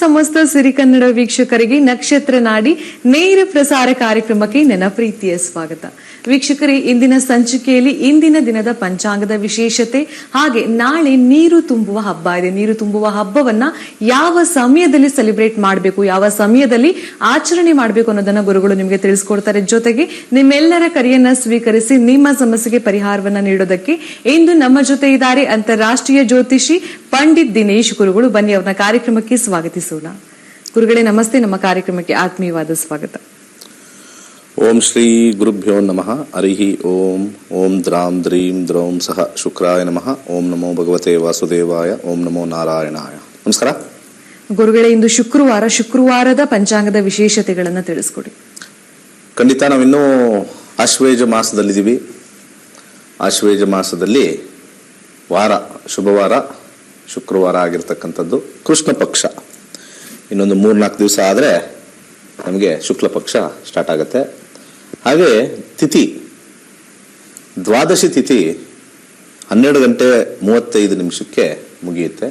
ಸಮಸ್ತ ಸಿರಿಕನ್ನಡ ವೀಕ್ಷಕರಿಗೆ ನಕ್ಷತ್ರ ನಾಡಿ ನೇರ ಪ್ರಸಾರ ಕಾರ್ಯಕ್ರಮಕ್ಕೆ ನನ್ನ ಪ್ರೀತಿಯ ಸ್ವಾಗತ. ವೀಕ್ಷಕರೇ, ಇಂದಿನ ಸಂಚಿಕೆಯಲ್ಲಿ ಇಂದಿನ ದಿನದ ಪಂಚಾಂಗದ ವಿಶೇಷತೆ ಹಾಗೆ ನಾಳೆ ನೀರು ತುಂಬುವ ಹಬ್ಬ ಇದೆ. ನೀರು ತುಂಬುವ ಹಬ್ಬವನ್ನ ಯಾವ ಸಮಯದಲ್ಲಿ ಸೆಲೆಬ್ರೇಟ್ ಮಾಡಬೇಕು, ಯಾವ ಸಮಯದಲ್ಲಿ ಆಚರಣೆ ಮಾಡಬೇಕು ಅನ್ನೋದನ್ನ ಗುರುಗಳು ನಿಮಗೆ ತಿಳಿಸ್ಕೊಡ್ತಾರೆ. ಜೊತೆಗೆ ನಿಮ್ಮೆಲ್ಲರ ಕರೆಯನ್ನ ಸ್ವೀಕರಿಸಿ ನಿಮ್ಮ ಸಮಸ್ಯೆಗೆ ಪರಿಹಾರವನ್ನ ನೀಡೋದಕ್ಕೆ ಇಂದು ನಮ್ಮ ಜೊತೆ ಇದ್ದಾರೆ ಅಂತಾರಾಷ್ಟ್ರೀಯ ಜ್ಯೋತಿಷಿ ಪಂಡಿತ್ ದಿನೇಶ್ ಗುರುಗಳು. ಬನ್ನಿ ಅವ್ರನ್ನ ಕಾರ್ಯಕ್ರಮಕ್ಕೆ ಸ್ವಾಗತಿಸೋಣ. ಗುರುಗಳೇ ನಮಸ್ತೆ, ನಮ್ಮ ಕಾರ್ಯಕ್ರಮಕ್ಕೆ ಆತ್ಮೀಯವಾದ ಸ್ವಾಗತ. ಓಂ ಶ್ರೀ ಗುರುಭ್ಯೋ ನಮಃ. ಹರಿಹಿ ಓಂ. ಓಂ ದ್ರಾಂ ದ್ರೀಂ ದ್ರೌಂ ಸಹ ಶುಕ್ರಾಯ ನಮಃ. ಓಂ ನಮೋ ಭಗವತೆ ವಾಸುದೇವಾಯ. ಓಂ ನಮೋ ನಾರಾಯಣಾಯ. ನಮಸ್ಕಾರ ಗುರುಗಳೇ, ಇಂದು ಶುಕ್ರವಾರದ ಪಂಚಾಂಗದ ವಿಶೇಷತೆಗಳನ್ನ ತಿಳಿಸ್ಕೊಡಿ. ಖಂಡಿತ ನಾವಿನ್ನೂ ಆಶ್ವೇಜ ಮಾಸದಲ್ಲಿದ್ದೀವಿ. ಆಶ್ವೇಜ ಮಾಸದಲ್ಲಿ ವಾರ, ಶುಭವಾರ ಶುಕ್ರವಾರ ಆಗಿರ್ತಕ್ಕಂಥದ್ದು. ಕೃಷ್ಣ ಪಕ್ಷ ಇನ್ನೊಂದು 3-4 ದಿವಸ ಆದರೆ ನಮಗೆ ಶುಕ್ಲ ಪಕ್ಷ ಸ್ಟಾರ್ಟ್ ಆಗುತ್ತೆ. ಹಾಗೆ ತಿಥಿ, ದ್ವಾದಶಿ ತಿಥಿ 12:35 ಮುಗಿಯುತ್ತೆ.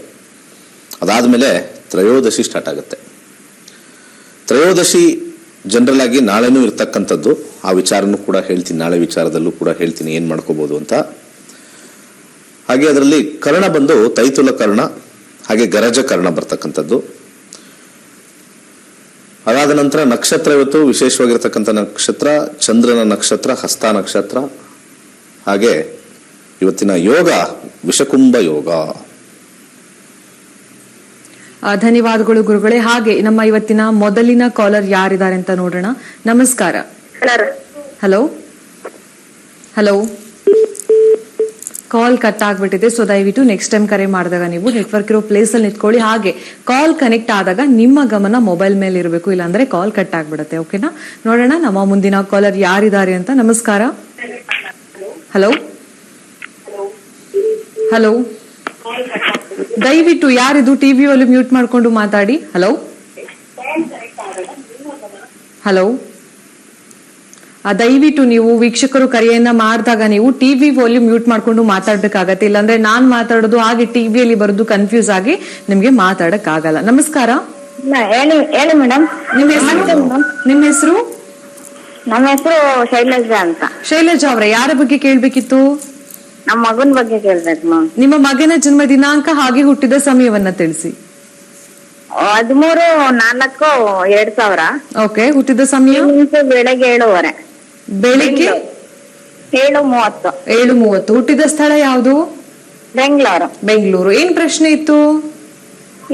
ಅದಾದಮೇಲೆ ತ್ರಯೋದಶಿ ಸ್ಟಾರ್ಟ್ ಆಗುತ್ತೆ. ತ್ರಯೋದಶಿ ಜನರಲ್ ಆಗಿ ನಾಳೆನೂ ಇರ್ತಕ್ಕಂಥದ್ದು. ಆ ವಿಚಾರನೂ ಕೂಡ ಹೇಳ್ತೀನಿ, ನಾಳೆ ವಿಚಾರದಲ್ಲೂ ಕೂಡ ಹೇಳ್ತೀನಿ ಏನು ಮಾಡ್ಕೋಬಹುದು ಅಂತ. ಹಾಗೆ ಅದರಲ್ಲಿ ಕರ್ಣ ಬಂದು ತೈತುಲ ಕರ್ಣ, ಹಾಗೆ ಗರಜ ಕರ್ಣ ಬರ್ತಕ್ಕಂಥದ್ದು. ಅದಾದ ನಂತರ ನಕ್ಷತ್ರ, ಇವತ್ತು ವಿಶೇಷವಾಗಿರ್ತಕ್ಕಂಥ ನಕ್ಷತ್ರ ಚಂದ್ರನ ನಕ್ಷತ್ರ ಹಸ್ತ ನಕ್ಷತ್ರ. ಹಾಗೆ ಇವತ್ತಿನ ಯೋಗ ವಿಷಕುಂಭ ಯೋಗ. ಧನ್ಯವಾದಗಳು ಗುರುಗಳೇ. ಹಾಗೆ ನಮ್ಮ ಇವತ್ತಿನ ಮೊದಲಿನ ಕಾಲರ್ ಯಾರಿದ್ದಾರೆ ಅಂತ ನೋಡೋಣ. ನಮಸ್ಕಾರ. Hello hello. ಕಾಲ್ ಕಟ್ ಆಗ್ಬಿಟ್ಟಿದೆ, ಸೊ ದಯವಿಟ್ಟು ನೆಕ್ಸ್ಟ್ ಟೈಮ್ ಕರೆ ಮಾಡಿದಾಗ ನೀವು ನೆಟ್ವರ್ಕ್ ಇರೋ ಪ್ಲೇಸ್ ಅಲ್ಲಿ ನಿಂತ್ಕೊಳ್ಳಿ. ಹಾಗೆ ಕಾಲ್ ಕನೆಕ್ಟ್ ಆದಾಗ ನಿಮ್ಮ ಗಮನ ಮೊಬೈಲ್ ಮೇಲೆ ಇರಬೇಕು, ಇಲ್ಲಾಂದ್ರೆ ಕಾಲ್ ಕಟ್ ಆಗ್ಬಿಡುತ್ತೆ. ಓಕೆನಾ? ನೋಡೋಣ ನಮ್ಮ ಮುಂದಿನ ಕಾಲರ್ ಯಾರಿದ್ದಾರೆ ಅಂತ. ನಮಸ್ಕಾರ. Hello hello. ದಯವಿಟ್ಟು ಯಾರಿದು ಟಿವಿ ಅಲ್ಲಿ ಮ್ಯೂಟ್ ಮಾಡ್ಕೊಂಡು ಮಾತಾಡಿ. Hello hello. ದಯವಿಟ್ಟು ನೀವು ವೀಕ್ಷಕರು ಕರೆಯನ್ನ ಮಾಡಿದಾಗ ನೀವು ಟಿವಿ ವಾಲ್ಯೂಮ್ ಮ್ಯೂಟ್ ಮಾಡ್ಕೊಂಡು ಮಾತಾಡ್ಬೇಕಾಗತ್ತೆ, ಇಲ್ಲಾಂದ್ರೆ ನಾನ್ ಮಾತಾಡೋದು ಹಾಗೆ ಟಿವಿಯಲ್ಲಿ ಬರೋದು ಕನ್ಫ್ಯೂಸ್ ಆಗಿ ನಿಮ್ಗೆ ಮಾತಾಡಕ್ ಆಗಲ್ಲ. ನಮಸ್ಕಾರ. ಹೇಳಿ ಮೇಡಮ್. ನಿಮ್ಮ ಹೆಸರು? ನಮ್ಮ ಹೆಸರು ಶೈಲಜಾ ಅಂತ. ಶೈಲಜಾ ಅವರೇ, ಯಾರ ಬಗ್ಗೆ ಕೇಳ್ಬೇಕಿತ್ತು? ನಮ್ಮ ಮಗನ ಬಗ್ಗೆ ಕೇಳ್ಬೇಕು ಮ್ಯಾಮ್. ನಿಮ್ಮ ಮಗನ ಜನ್ಮ ದಿನಾಂಕ ಹಾಗೆ ಹುಟ್ಟಿದ ಸಮಯವನ್ನ ತಿಳಿಸಿ. 13/4/2000. ಓಕೆ. ಹುಟ್ಟಿದ ಸಮಯ? ಬೆಳಗ್ಗೆ 7:30. ಬೆಳಿಗ್ಗೆ 7:30. 7:30. ಹುಟ್ಟಿದ ಸ್ಥಳ ಯಾವುದು? ಬೆಂಗಳೂರು. ಏನ್ ಪ್ರಶ್ನೆ ಇತ್ತು?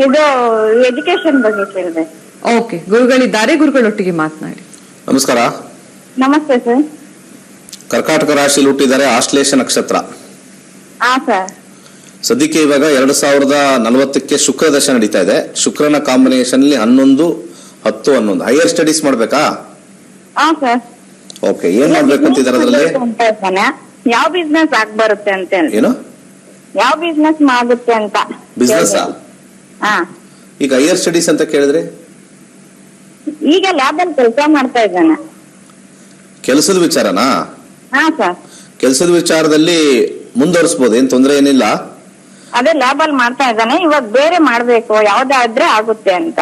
ಇದು ಎಜುಕೇಶನ್ ಬಗ್ಗೆ ಕೇಳ್ಬೇಕು. ಓಕೆ, ಗುರುಗಳಿದ್ದಾರೆ, ಗುರುಗಳೊಟ್ಟಿಗೆ ಮಾತನಾಡಿ. ನಮಸ್ಕಾರ. ನಮಸ್ತೆ ಸರ್. ಕರ್ಕಾಟಕ ರಾಶಿಯಲ್ಲಿ ಹುಟ್ಟಿದ್ದಾರೆ. ಆಶ್ಲೇಷ ನಕ್ಷತ್ರ. ಹಾ ಸರ್. ಸದ್ಯಕ್ಕೆ ಇವಾಗ 2040 ಶುಕ್ರ ದಶ ನಡೀತಾ ಇದೆ. ಶುಕ್ರನ ಕಾಂಬಿನೇಷನ್ ಅಲ್ಲಿ 11-10-11. ಹೈಯರ್ ಸ್ಟಡೀಸ್ ಮಾಡ್ಬೇಕಾ? ಹಾ ಸರ್. ಓಕೆ, ಏನ್ ಮಾಡ್ಬೇಕು ಅಂತಿದ್ದಾರೆ ಅದರಲ್ಲಿ? ಯಾವ ಬಿಸ್ನೆಸ್ ಆಗ್ಬರುತ್ತೆ ಅಂತ. ಏನು? ಯಾವ ಬಿಸ್ನೆಸ್ ಆಗುತ್ತೆ ಅಂತ. ಬಿಸ್ನೆಸ್? ಹಾ. ಈಗ ಹೈಯರ್ ಸ್ಟಡೀಸ್ ಅಂತ ಕೇಳಿದ್ರೆ ಈಗ ಲ್ಯಾಬ್ ಅಲ್ಲಿ ಕೆಲಸ ಮಾಡ್ತಾ ಇದ್ದಾನೆ. ಕೆಲಸದ ವಿಚಾರನಾ? ಹಾ ಸರ್. ಕೆಲಸದ ವಿಚಾರದಲ್ಲಿ ಮುಂದುವರಿಸಬಹುದು, ಏನ್ ತೊಂದರೆ ಏನಿಲ್ಲ. ಅದೇ ಲ್ಯಾಬ್ ಅಲ್ಲಿ ಮಾಡ್ತಾ ಇದ್ದಾನೆ. ಇವಾಗ ಬೇರೆ ಮಾಡ್ಬೇಕು, ಯಾವ್ದಾದ್ರೆ ಆಗುತ್ತೆ ಅಂತ.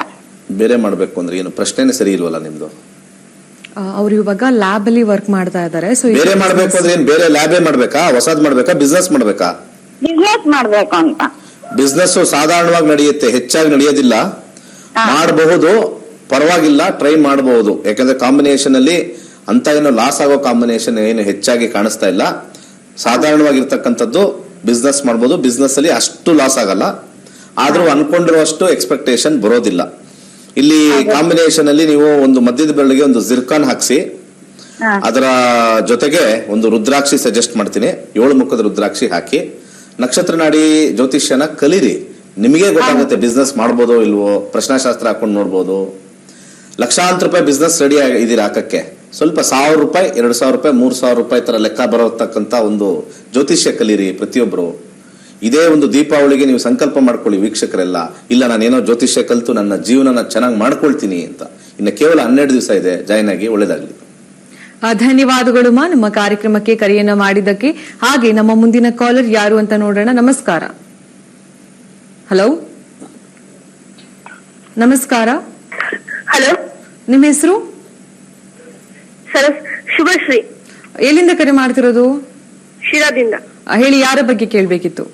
ಬೇರೆ ಮಾಡ್ಬೇಕು ಅಂದ್ರೆ ಏನು? ಪ್ರಶ್ನೆನೇ ಸರಿ ಇಲ್ವಲ್ಲ ನಿಮ್ದು. ಅವ್ರು ಇವಾಗ ಲ್ಯಾಬ್ ಅಲ್ಲಿ ವರ್ಕ್ ಮಾಡ್ತಾ ಇದ್ದಾರೆ. ಸೊ ಬೇರೆ ಮಾಡ್ಬೇಕು ಅಂದ್ರೆ ಏನ್ ಬೇರೆ ಲ್ಯಾಬೇ ಮಾಡ್ಬೇಕಾ, ಹೊಸದ್ ಮಾಡ್ಬೇಕಾ, ಬಿಸ್ನೆಸ್ ಮಾಡ್ಬೇಕಾ? ಬಿಸ್ನೆಸ್ ಮಾಡ್ಬೇಕು ಅಂತ. ಬಿಸ್ನೆಸ್ ಸಾಧಾರಣವಾಗಿ ನಡೆಯುತ್ತೆ, ಹೆಚ್ಚಾಗಿ ನಡೆಯೋದಿಲ್ಲ. ಮಾಡಬಹುದು, ಪರವಾಗಿಲ್ಲ, ಟ್ರೈ ಮಾಡಬಹುದು. ಯಾಕಂದ್ರೆ ಕಾಂಬಿನೇಷನ್ ಅಲ್ಲಿ ಅಂತ ಏನೋ ಲಾಸ್ ಆಗೋ ಕಾಂಬಿನೇಷನ್ ಏನು ಹೆಚ್ಚಾಗಿ ಕಾಣಿಸ್ತಾ ಇಲ್ಲ. ಸಾಧಾರಣವಾಗಿರ್ತಕ್ಕಂಥದ್ದು ಬಿಸ್ನೆಸ್ ಮಾಡ್ಬೋದು. ಬಿಸ್ನೆಸ್ ಅಲ್ಲಿ ಅಷ್ಟು ಲಾಸ್ ಆಗಲ್ಲ, ಆದ್ರೂ ಅನ್ಕೊಂಡಿರುವಷ್ಟು ಎಕ್ಸ್ಪೆಕ್ಟೇಷನ್ ಬರೋದಿಲ್ಲ. ಇಲ್ಲಿ ಕಾಂಬಿನೇಷನ್ ಅಲ್ಲಿ ನೀವು ಒಂದು ಮಧ್ಯದ ಬೆರಳಿಗೆ ಒಂದು ಜಿರ್ಕಾನ್ ಹಾಕ್ಸಿ, ಅದರ ಜೊತೆಗೆ ಒಂದು ರುದ್ರಾಕ್ಷಿ ಸಜೆಸ್ಟ್ ಮಾಡ್ತೀನಿ. 7 ಮುಖದ ರುದ್ರಾಕ್ಷಿ ಹಾಕಿ ನಕ್ಷತ್ರ ನಾಡಿ ಜ್ಯೋತಿಷ್ಯನ ಕಲೀರಿ. ನಿಮಗೆ ಗೊತ್ತಾಗುತ್ತೆ ಬಿಸ್ನೆಸ್ ಮಾಡ್ಬೋದೋ ಇಲ್ವೋ. ಪ್ರಶ್ನಾಶಾಸ್ತ್ರ ಹಾಕೊಂಡು ನೋಡ್ಬೋದು. ಲಕ್ಷಾಂತರ ರೂಪಾಯಿ ಬಿಸ್ನೆಸ್ ರೆಡಿ ಇದೀರ ಹಾಕಕ್ಕೆ. ಸ್ವಲ್ಪ 1000 ರೂಪಾಯಿ, 2000 ರೂಪಾಯಿ, 3000 ರೂಪಾಯಿ ತರ ಲೆಕ್ಕ ಬರತಕ್ಕಂತ ಒಂದು ಜ್ಯೋತಿಷ್ಯ ಕಲೀರಿ ಪ್ರತಿಯೊಬ್ರು. ಇದೇ ಒಂದು ದೀಪಾವಳಿಗೆ ನೀವು ಸಂಕಲ್ಪ ಮಾಡ್ಕೊಳ್ಳಿ ವೀಕ್ಷಕರೆಲ್ಲ. ಇಲ್ಲ, ನಾನೇನೋ ಜ್ಯೋತಿಷ್ಯ ಕಲಿತು ನನ್ನ ಜೀವನನ ಚೆನ್ನಾಗಿ ಮಾಡ್ಕೊಳ್ತೀನಿ ಅಂತ. ಇನ್ನು ಕೇವಲ 12 ದಿವಸ ಇದೆ. ಜಾಯ್ನ್ ಆಗಿ, ಒಳ್ಳೇದಾಗ್ಲಿ. ಧನ್ಯವಾದಗಳು ನಮ್ಮ ಕಾರ್ಯಕ್ರಮಕ್ಕೆ ಕರೆಯನ್ನ ಮಾಡಿದ್ದಕ್ಕೆ. ಹಾಗೆ ನಮ್ಮ ಮುಂದಿನ ಕಾಲರ್ ಯಾರು ಅಂತ ನೋಡೋಣ. ನಮಸ್ಕಾರ. ಹಲೋ ನಮಸ್ಕಾರ. ಹಲೋ, ನಿಮ್ಮ ಹೆಸರು? ಸರ್ ಶುಭಶ್ರೀ. ಎಲ್ಲಿಂದ ಕರೆ ಮಾಡ್ತಿರೋದು? ಶಿರಾದಿಂದ. ಹೇಳಿ, ಯಾರ ಬಗ್ಗೆ ಕೇಳ್ಬೇಕಿತ್ತು?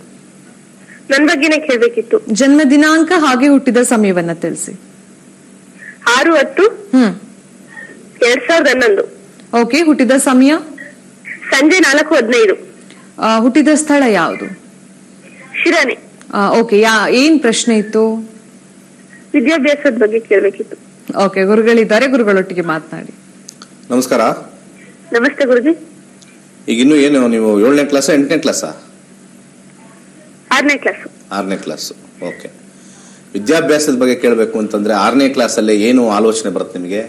ನನ್ ಬಗ್ಗೆನೇ ಕೇಳ್ಬೇಕಿತ್ತು. ಜನ್ಮ ದಿನಾಂಕ ಹಾಗೆ ಹುಟ್ಟಿದ ಸಮಯವನ್ನ ತಿಳಿಸಿ. 6/10 2011. ಓಕೆ, ಹುಟ್ಟಿದ ಸಮಯ? ಸಂಜೆ 4:15. ಹುಟ್ಟಿದ ಸ್ಥಳ ಯಾವುದು? ಶಿರಾನೆ. ಓಕೆ, ಏನ್ ಪ್ರಶ್ನೆ ಇತ್ತು? ವಿದ್ಯಾಭ್ಯಾಸದ ಬಗ್ಗೆ ಕೇಳ್ಬೇಕಿತ್ತು. ಓಕೆ, ಗುರುಗಳಿದ್ದಾರೆ, ಗುರುಗಳೊಟ್ಟಿಗೆ ಮಾತನಾಡಿ. ನಮಸ್ಕಾರ. ನಮಸ್ತೆ ಗುರುಜಿ. ಈಗ ಇನ್ನು ಏನು ನೀವು 7ನೇ ಕ್ಲಾಸ್ 8ನೇ ಕ್ಲಾಸಾ? 6ನೇ ಕ್ಲಾಸ್. 6ನೇ ಕ್ಲಾಸ್. ಓಕೆ, ವಿದ್ಯಾಭ್ಯಾಸದ ಬಗ್ಗೆ ಕೇಳಬೇಕು ಅಂತಂದ್ರೆ 6ನೇ ಕ್ಲಾಸಲ್ಲಿ ಏನು ಆಲೋಚನೆ ಬರುತ್ತೆ ನಿಮಗೆ?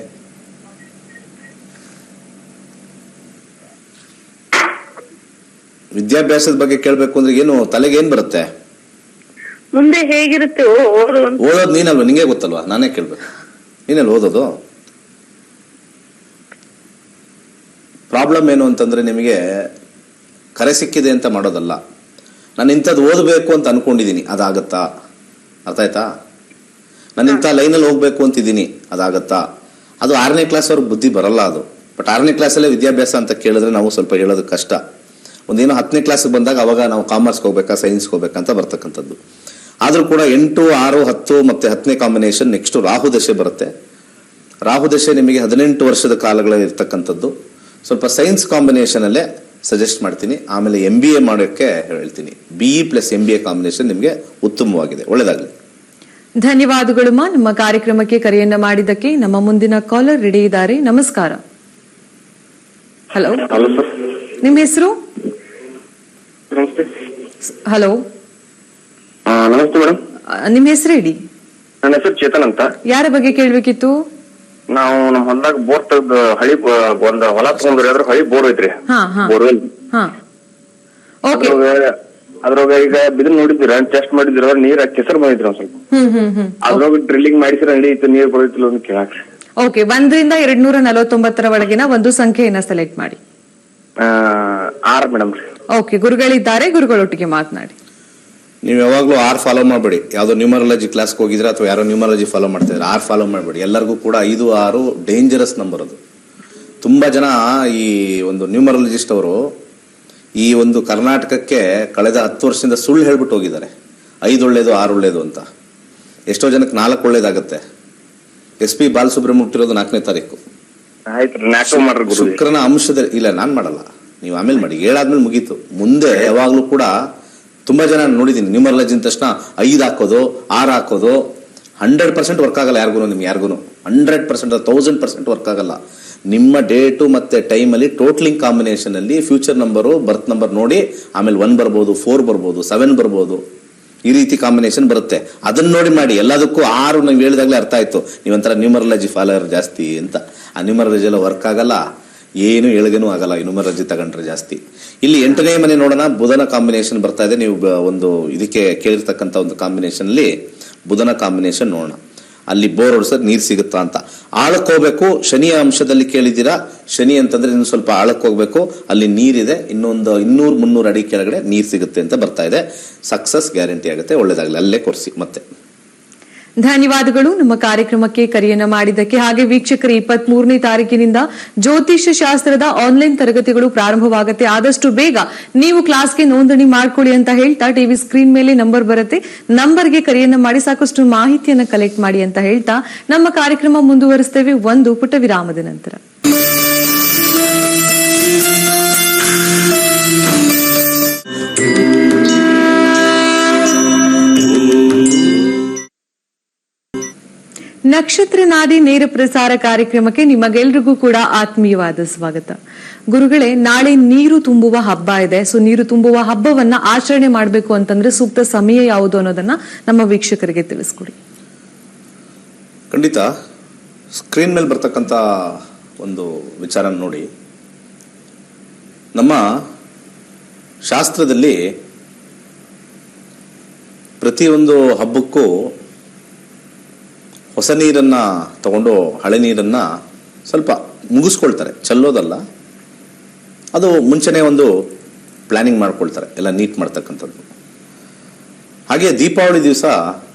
ವಿದ್ಯಾಭ್ಯಾಸದ ಬಗ್ಗೆ ಕೇಳಬೇಕು ಅಂದ್ರೆ ಏನು ತಲೆಗೆ ಏನ್ ಬರುತ್ತೆ? ಮುಂದೆ ಹೇಗಿರುತ್ತೆ ಓದೋದು ನೀನಲ್ವಾ? ನಿಂಗೆ ಗೊತ್ತಲ್ವಾ? ನಾನೇ ಕೇಳ್ಬೇಕು. ನೀನಲ್ಲಿ ಓದೋದು. ಪ್ರಾಬ್ಲಮ್ ಏನು ಅಂತಂದ್ರೆ ನಿಮಗೆ ಕರೆ ಸಿಕ್ಕಿದೆ ಅಂತ ಮಾಡೋದಲ್ಲ. ನಾನು ಇಂಥದ್ದು ಓದಬೇಕು ಅಂತ ಅನ್ಕೊಂಡಿದ್ದೀನಿ, ಅದಾಗತ್ತಾ? ಅರ್ಥ ಆಯ್ತಾ? ನಾನು ಇಂಥ ಲೈನಲ್ಲಿ ಹೋಗ್ಬೇಕು ಅಂತಿದ್ದೀನಿ, ಅದಾಗತ್ತಾ? ಅದು 6ನೇ ಕ್ಲಾಸ್ ಅವ್ರಿಗೆ ಬುದ್ಧಿ ಬರಲ್ಲ ಅದು. ಬಟ್ 6ನೇ ಕ್ಲಾಸಲ್ಲೇ ವಿದ್ಯಾಭ್ಯಾಸ ಅಂತ ಕೇಳಿದ್ರೆ ನಾವು ಸ್ವಲ್ಪ ಹೇಳೋದು ಕಷ್ಟ. ಒಂದೇನೋ 10ನೇ ಕ್ಲಾಸ್ಗೆ ಬಂದಾಗ ಅವಾಗ ನಾವು ಕಾಮರ್ಸ್ಗೆ ಹೋಗ್ಬೇಕಾ ಸೈನ್ಸ್ಗೆ ಹೋಗ್ಬೇಕಂತ ಬರ್ತಕ್ಕಂಥದ್ದು. ಆದರೂ ಕೂಡ 8, 6, 10 ಮತ್ತೆ 10ನೇ ಕಾಂಬಿನೇಷನ್. ನೆಕ್ಸ್ಟ್ ರಾಹು ದಶೆ ಬರುತ್ತೆ. ರಾಹು ದಶೆ ನಿಮಗೆ 18 ವರ್ಷದ ಕಾಲಗಳಲ್ಲಿ ಇರ್ತಕ್ಕಂಥದ್ದು. ಸ್ವಲ್ಪ ಸೈನ್ಸ್ ಕಾಂಬಿನೇಷನ್ ಅಲ್ಲೇ ಸಜೆಸ್ಟ್ ಮಾಡ್ತೀನಿ. ಆಮೇಲೆ MBA ಮಾಡೋಕ್ಕೆ ಹೇಳ್ತೀನಿ. BE + MBA ಕಾಂಬಿನೇಷನ್ ನಿಮಗೆ ಉತ್ತಮವಾಗಿದೆ. ಒಳ್ಳೆದಾಗಲಿ. ಧನ್ಯವಾದಗಳು ಮಾ. ನಮ್ಮ ಕಾರ್ಯಕ್ರಮಕ್ಕೆ ಕರೆಯನ್ನ ಮಾಡಿದ್ದಕ್ಕೆ. ನಮ್ಮ ಮುಂದಿನ ಕಾಲರ್ ರೆಡಿ ಇದ್ದಾರೆ. ನಮಸ್ಕಾರ. ಹಲೋ, ನಿಮ್ಮ ಹೆಸರು? ನಮಸ್ತೆ. ಹಲೋ, ನಮಸ್ತೆ ಮೇಡಮ್. ನಿಮ್ಮ ಹೆಸರು ಹೇಳಿ. ನನ್ನ ಹೆಸರು ಚೇತನ್ ಅಂತ. ಯಾರ ಬಗ್ಗೆ ಕೇಳ್ಬೇಕಿತ್ತು? ನಾವು ನಮ್ಮ ಹೊಲದಾಗ ಬೋರ್ ತೆಗ್ದು ಹಳಿ ಒಂದ್ ಹೊಲ ತಗೊಂಡ್ರಿ, ಅದ್ರ ಹಳಿ ಬೋರ್ ಐತ್ರಿ. ಬೋರ್ವೆಲ್. ಓಕೆ, ಅದ್ರೊಳಗ ಈಗ ಬಿದಿರು ನೋಡಿದ್ದೀರ, ಟೆಸ್ಟ್ ಮಾಡಿದಿರ, ನೀರ್ ಕೆಸರು ಬಂದಿದ್ರಿ ಒಂದ್ ಸ್ವಲ್ಪ. ಅದ್ರೊಳಗ ಡ್ರಿಲ್ಲಿಂಗ್ ಮಾಡಿಸಿರ ನಡೀತು, ನೀರ್ ಬರೋದಿಲ್ಲ ಅಂತ ಕೇಳಾಕ್ರಿ. ಓಕೆ, 1 ರಿಂದ 249 ಒಳಗಿನ ಒಂದು ಸಂಖ್ಯೆಯನ್ನ ಸೆಲೆಕ್ಟ್ ಮಾಡಿ. 6 ಮೇಡಮ್. ಓಕೆ, ಗುರುಗಳಿದ್ದಾರೆ, ಗುರುಗಳೊಟ್ಟಿಗೆ ಮಾತನಾಡಿ. ನೀವು ಯಾವಾಗಲೂ 6 ಫಾಲೋ ಮಾಡಬೇಡಿ. ಯಾವುದೋ ನ್ಯೂಮರಾಲಜಿ ಕ್ಲಾಸ್ಗೆ ಹೋಗಿದ್ರೆ ಅಥವಾ ಯಾರೋ ನ್ಯೂಮರಾಲಜಿ ಫಾಲೋ ಮಾಡ್ತಿದ್ರೆ 6 ಫಾಲೋ ಮಾಡಬೇಡಿ. ಎಲ್ಲರಿಗೂ ಕೂಡ 5, 6 ಡೇಂಜರಸ್ ನಂಬರ್. ಅದು ತುಂಬಾ ಜನ ಈ ಒಂದು ನ್ಯೂಮರಾಲಜಿಸ್ಟ್ ಅವರು ಈ ಒಂದು ಕರ್ನಾಟಕಕ್ಕೆ ಕಳೆದ 10 ವರ್ಷದಿಂದ ಸುಳ್ಳು ಹೇಳ್ಬಿಟ್ಟು ಹೋಗಿದ್ದಾರೆ. 5 ಒಳ್ಳೇದು 6 ಒಳ್ಳೇದು ಅಂತ. ಎಷ್ಟೋ ಜನಕ್ಕೆ 4 ಒಳ್ಳೇದಾಗುತ್ತೆ. SP ಬಾಲಸುಬ್ರಹ್ಮಣ್ಯ ಹುಟ್ಟಿರೋದು 4ನೇ ತಾರೀಕು. ಶುಕ್ರನ ಅಂಶದಲ್ಲಿ ಇಲ್ಲ. ನಾನ್ ಮಾಡಲ್ಲ, ನೀವು ಆಮೇಲೆ ಮಾಡಿ. 7 ಆದ್ಮೇಲೆ ಮುಗೀತು. ಮುಂದೆ ಯಾವಾಗ್ಲೂ ಕೂಡ ತುಂಬಾ ಜನ ನೋಡಿದೀನಿ ನ್ಯೂಮರಾಲಜಿ ಅಂದ ತಕ್ಷಣ 5 ಹಾಕೋದು 6 ಹಾಕೋದು 100% ವರ್ಕ್ ಆಗಲ್ಲ. ನಿಮ್ಗೆ ಯಾರಿಗೂ 100% 1000% ವರ್ಕ್ ಆಗಲ್ಲ. ನಿಮ್ಮ ಡೇಟು ಮತ್ತೆ ಟೈಮಲ್ಲಿ ಟೋಟ್ಲಿಂಗ್ ಕಾಂಬಿನೇಷನ್ ಅಲ್ಲಿ ಫ್ಯೂಚರ್ ನಂಬರು ಬರ್ತ್ ನಂಬರ್ ನೋಡಿ ಆಮೇಲೆ 1 ಬರ್ಬೋದು, 4 ಬರ್ಬೋದು, 7 ಬರ್ಬೋದು. ಈ ರೀತಿ ಕಾಂಬಿನೇಷನ್ ಬರುತ್ತೆ. ಅದನ್ನ ನೋಡಿ ಮಾಡಿ. ಎಲ್ಲದಕ್ಕೂ 6 ನಾವು ಹೇಳಿದಾಗಲೇ ಅರ್ಥ ಆಯ್ತು ನೀವಂತರ ನ್ಯೂಮರಾಲಜಿ ಫಾಲೋವರ್ ಜಾಸ್ತಿ ಅಂತ. ಆ ನ್ಯೂಮರಾಲಜಿ ಎಲ್ಲ ವರ್ಕ್ ಆಗಲ್ಲ, ಏನು ಎಳಗೇನೂ ಆಗಲ್ಲ ಈ ನ್ಯೂಮರಾಲಜಿ ತಗೊಂಡ್ರೆ ಜಾಸ್ತಿ. ಇಲ್ಲಿ 8ನೇ ಮನೆ ನೋಡೋಣ. ಬುಧನ ಕಾಂಬಿನೇಷನ್ ಬರ್ತಾ ಇದೆ. ನೀವು ಒಂದು ಇದಕ್ಕೆ ಕೇಳಿರ್ತಕ್ಕಂಥ ಒಂದು ಕಾಂಬಿನೇಷನ್ ಅಲ್ಲಿ ಬುಧನ ಕಾಂಬಿನೇಷನ್ ನೋಡೋಣ. ಅಲ್ಲಿ ಬೋರ್ ಹೊಡ್ಸೋದು ನೀರು ಸಿಗುತ್ತಾ ಅಂತ. ಆಳಕ್ಕೆ ಹೋಗ್ಬೇಕು. ಶನಿಯ ಅಂಶದಲ್ಲಿ ಕೇಳಿದ್ದೀರಾ. ಶನಿ ಅಂತಂದ್ರೆ ಇನ್ನು ಸ್ವಲ್ಪ ಆಳಕ್ಕೆ ಹೋಗ್ಬೇಕು. ಅಲ್ಲಿ ನೀರಿದೆ. ಇನ್ನೊಂದು 200-300 ಅಡಿ ಕೆಳಗಡೆ ನೀರು ಸಿಗುತ್ತೆ ಅಂತ ಬರ್ತಾ ಇದೆ. ಸಕ್ಸಸ್ ಗ್ಯಾರಂಟಿ ಆಗುತ್ತೆ. ಒಳ್ಳೇದಾಗಲಿ. ಅಲ್ಲೇ ಕೊರ್ಸಿ ಮತ್ತೆ. ಧನ್ಯವಾದಗಳು ನಮ್ಮ ಕಾರ್ಯಕ್ರಮಕ್ಕೆ ಕರೆಯನ್ನ ಮಾಡಿದ್ದಕ್ಕೆ. ಹಾಗೆ ವೀಕ್ಷಕರು, 23ನೇ ತಾರೀಕಿನಿಂದ ಜ್ಯೋತಿಷ್ಯ ಶಾಸ್ತ್ರದ ಆನ್ಲೈನ್ ತರಗತಿಗಳು ಪ್ರಾರಂಭವಾಗುತ್ತೆ. ಆದಷ್ಟು ಬೇಗ ನೀವು ಕ್ಲಾಸ್ಗೆ ನೋಂದಣಿ ಮಾಡ್ಕೊಳ್ಳಿ ಅಂತ ಹೇಳ್ತಾ ಟಿವಿ ಸ್ಕ್ರೀನ್ ಮೇಲೆ ನಂಬರ್ ಬರುತ್ತೆ. ನಂಬರ್ಗೆ ಕರೆಯನ್ನ ಮಾಡಿ ಸಾಕಷ್ಟು ಮಾಹಿತಿಯನ್ನ ಕಲೆಕ್ಟ್ ಮಾಡಿ ಅಂತ ಹೇಳ್ತಾ ನಮ್ಮ ಕಾರ್ಯಕ್ರಮ ಮುಂದುವರಿಸ್ತೇವೆ ಒಂದು ಪುಟ್ಟ ವಿರಾಮದ ನಂತರ. ನಕ್ಷತ್ರ ನಾಡಿ ನೇರ ಪ್ರಸಾರ ಕಾರ್ಯಕ್ರಮಕ್ಕೆ ನಿಮಗೆಲ್ರಿಗೂ ಕೂಡ ಆತ್ಮೀಯವಾದ ಸ್ವಾಗತ. ಗುರುಗಳೇ, ನಾಳೆ ನೀರು ತುಂಬುವ ಹಬ್ಬ ಇದೆ. ಸೊ ನೀರು ತುಂಬುವ ಹಬ್ಬವನ್ನ ಆಚರಣೆ ಮಾಡಬೇಕು ಅಂತಂದ್ರೆ ಸೂಕ್ತ ಸಮಯ ಯಾವುದು ಅನ್ನೋದನ್ನ ನಮ್ಮ ವೀಕ್ಷಕರಿಗೆ ತಿಳಿಸ್ಕೊಡಿ. ಖಂಡಿತ. ಸ್ಕ್ರೀನ್ ಮೇಲೆ ಬರ್ತಕ್ಕಂಥ ಒಂದು ವಿಚಾರ ನೋಡಿ. ನಮ್ಮ ಶಾಸ್ತ್ರದಲ್ಲಿ ಪ್ರತಿಯೊಂದು ಹಬ್ಬಕ್ಕೂ ಹೊಸ ನೀರನ್ನು ತಗೊಂಡು ಹಳೆ ನೀರನ್ನು ಸ್ವಲ್ಪ ಮುಗಿಸ್ಕೊಳ್ತಾರೆ. ಚೆಲ್ಲೋದಲ್ಲ, ಅದು ಮುಂಚೆನೇ ಒಂದು ಪ್ಲಾನಿಂಗ್ ಮಾಡ್ಕೊಳ್ತಾರೆ, ಎಲ್ಲ ನೀಟ್ ಮಾಡ್ತಕ್ಕಂಥದ್ದು. ಹಾಗೆ ದೀಪಾವಳಿ ದಿವಸ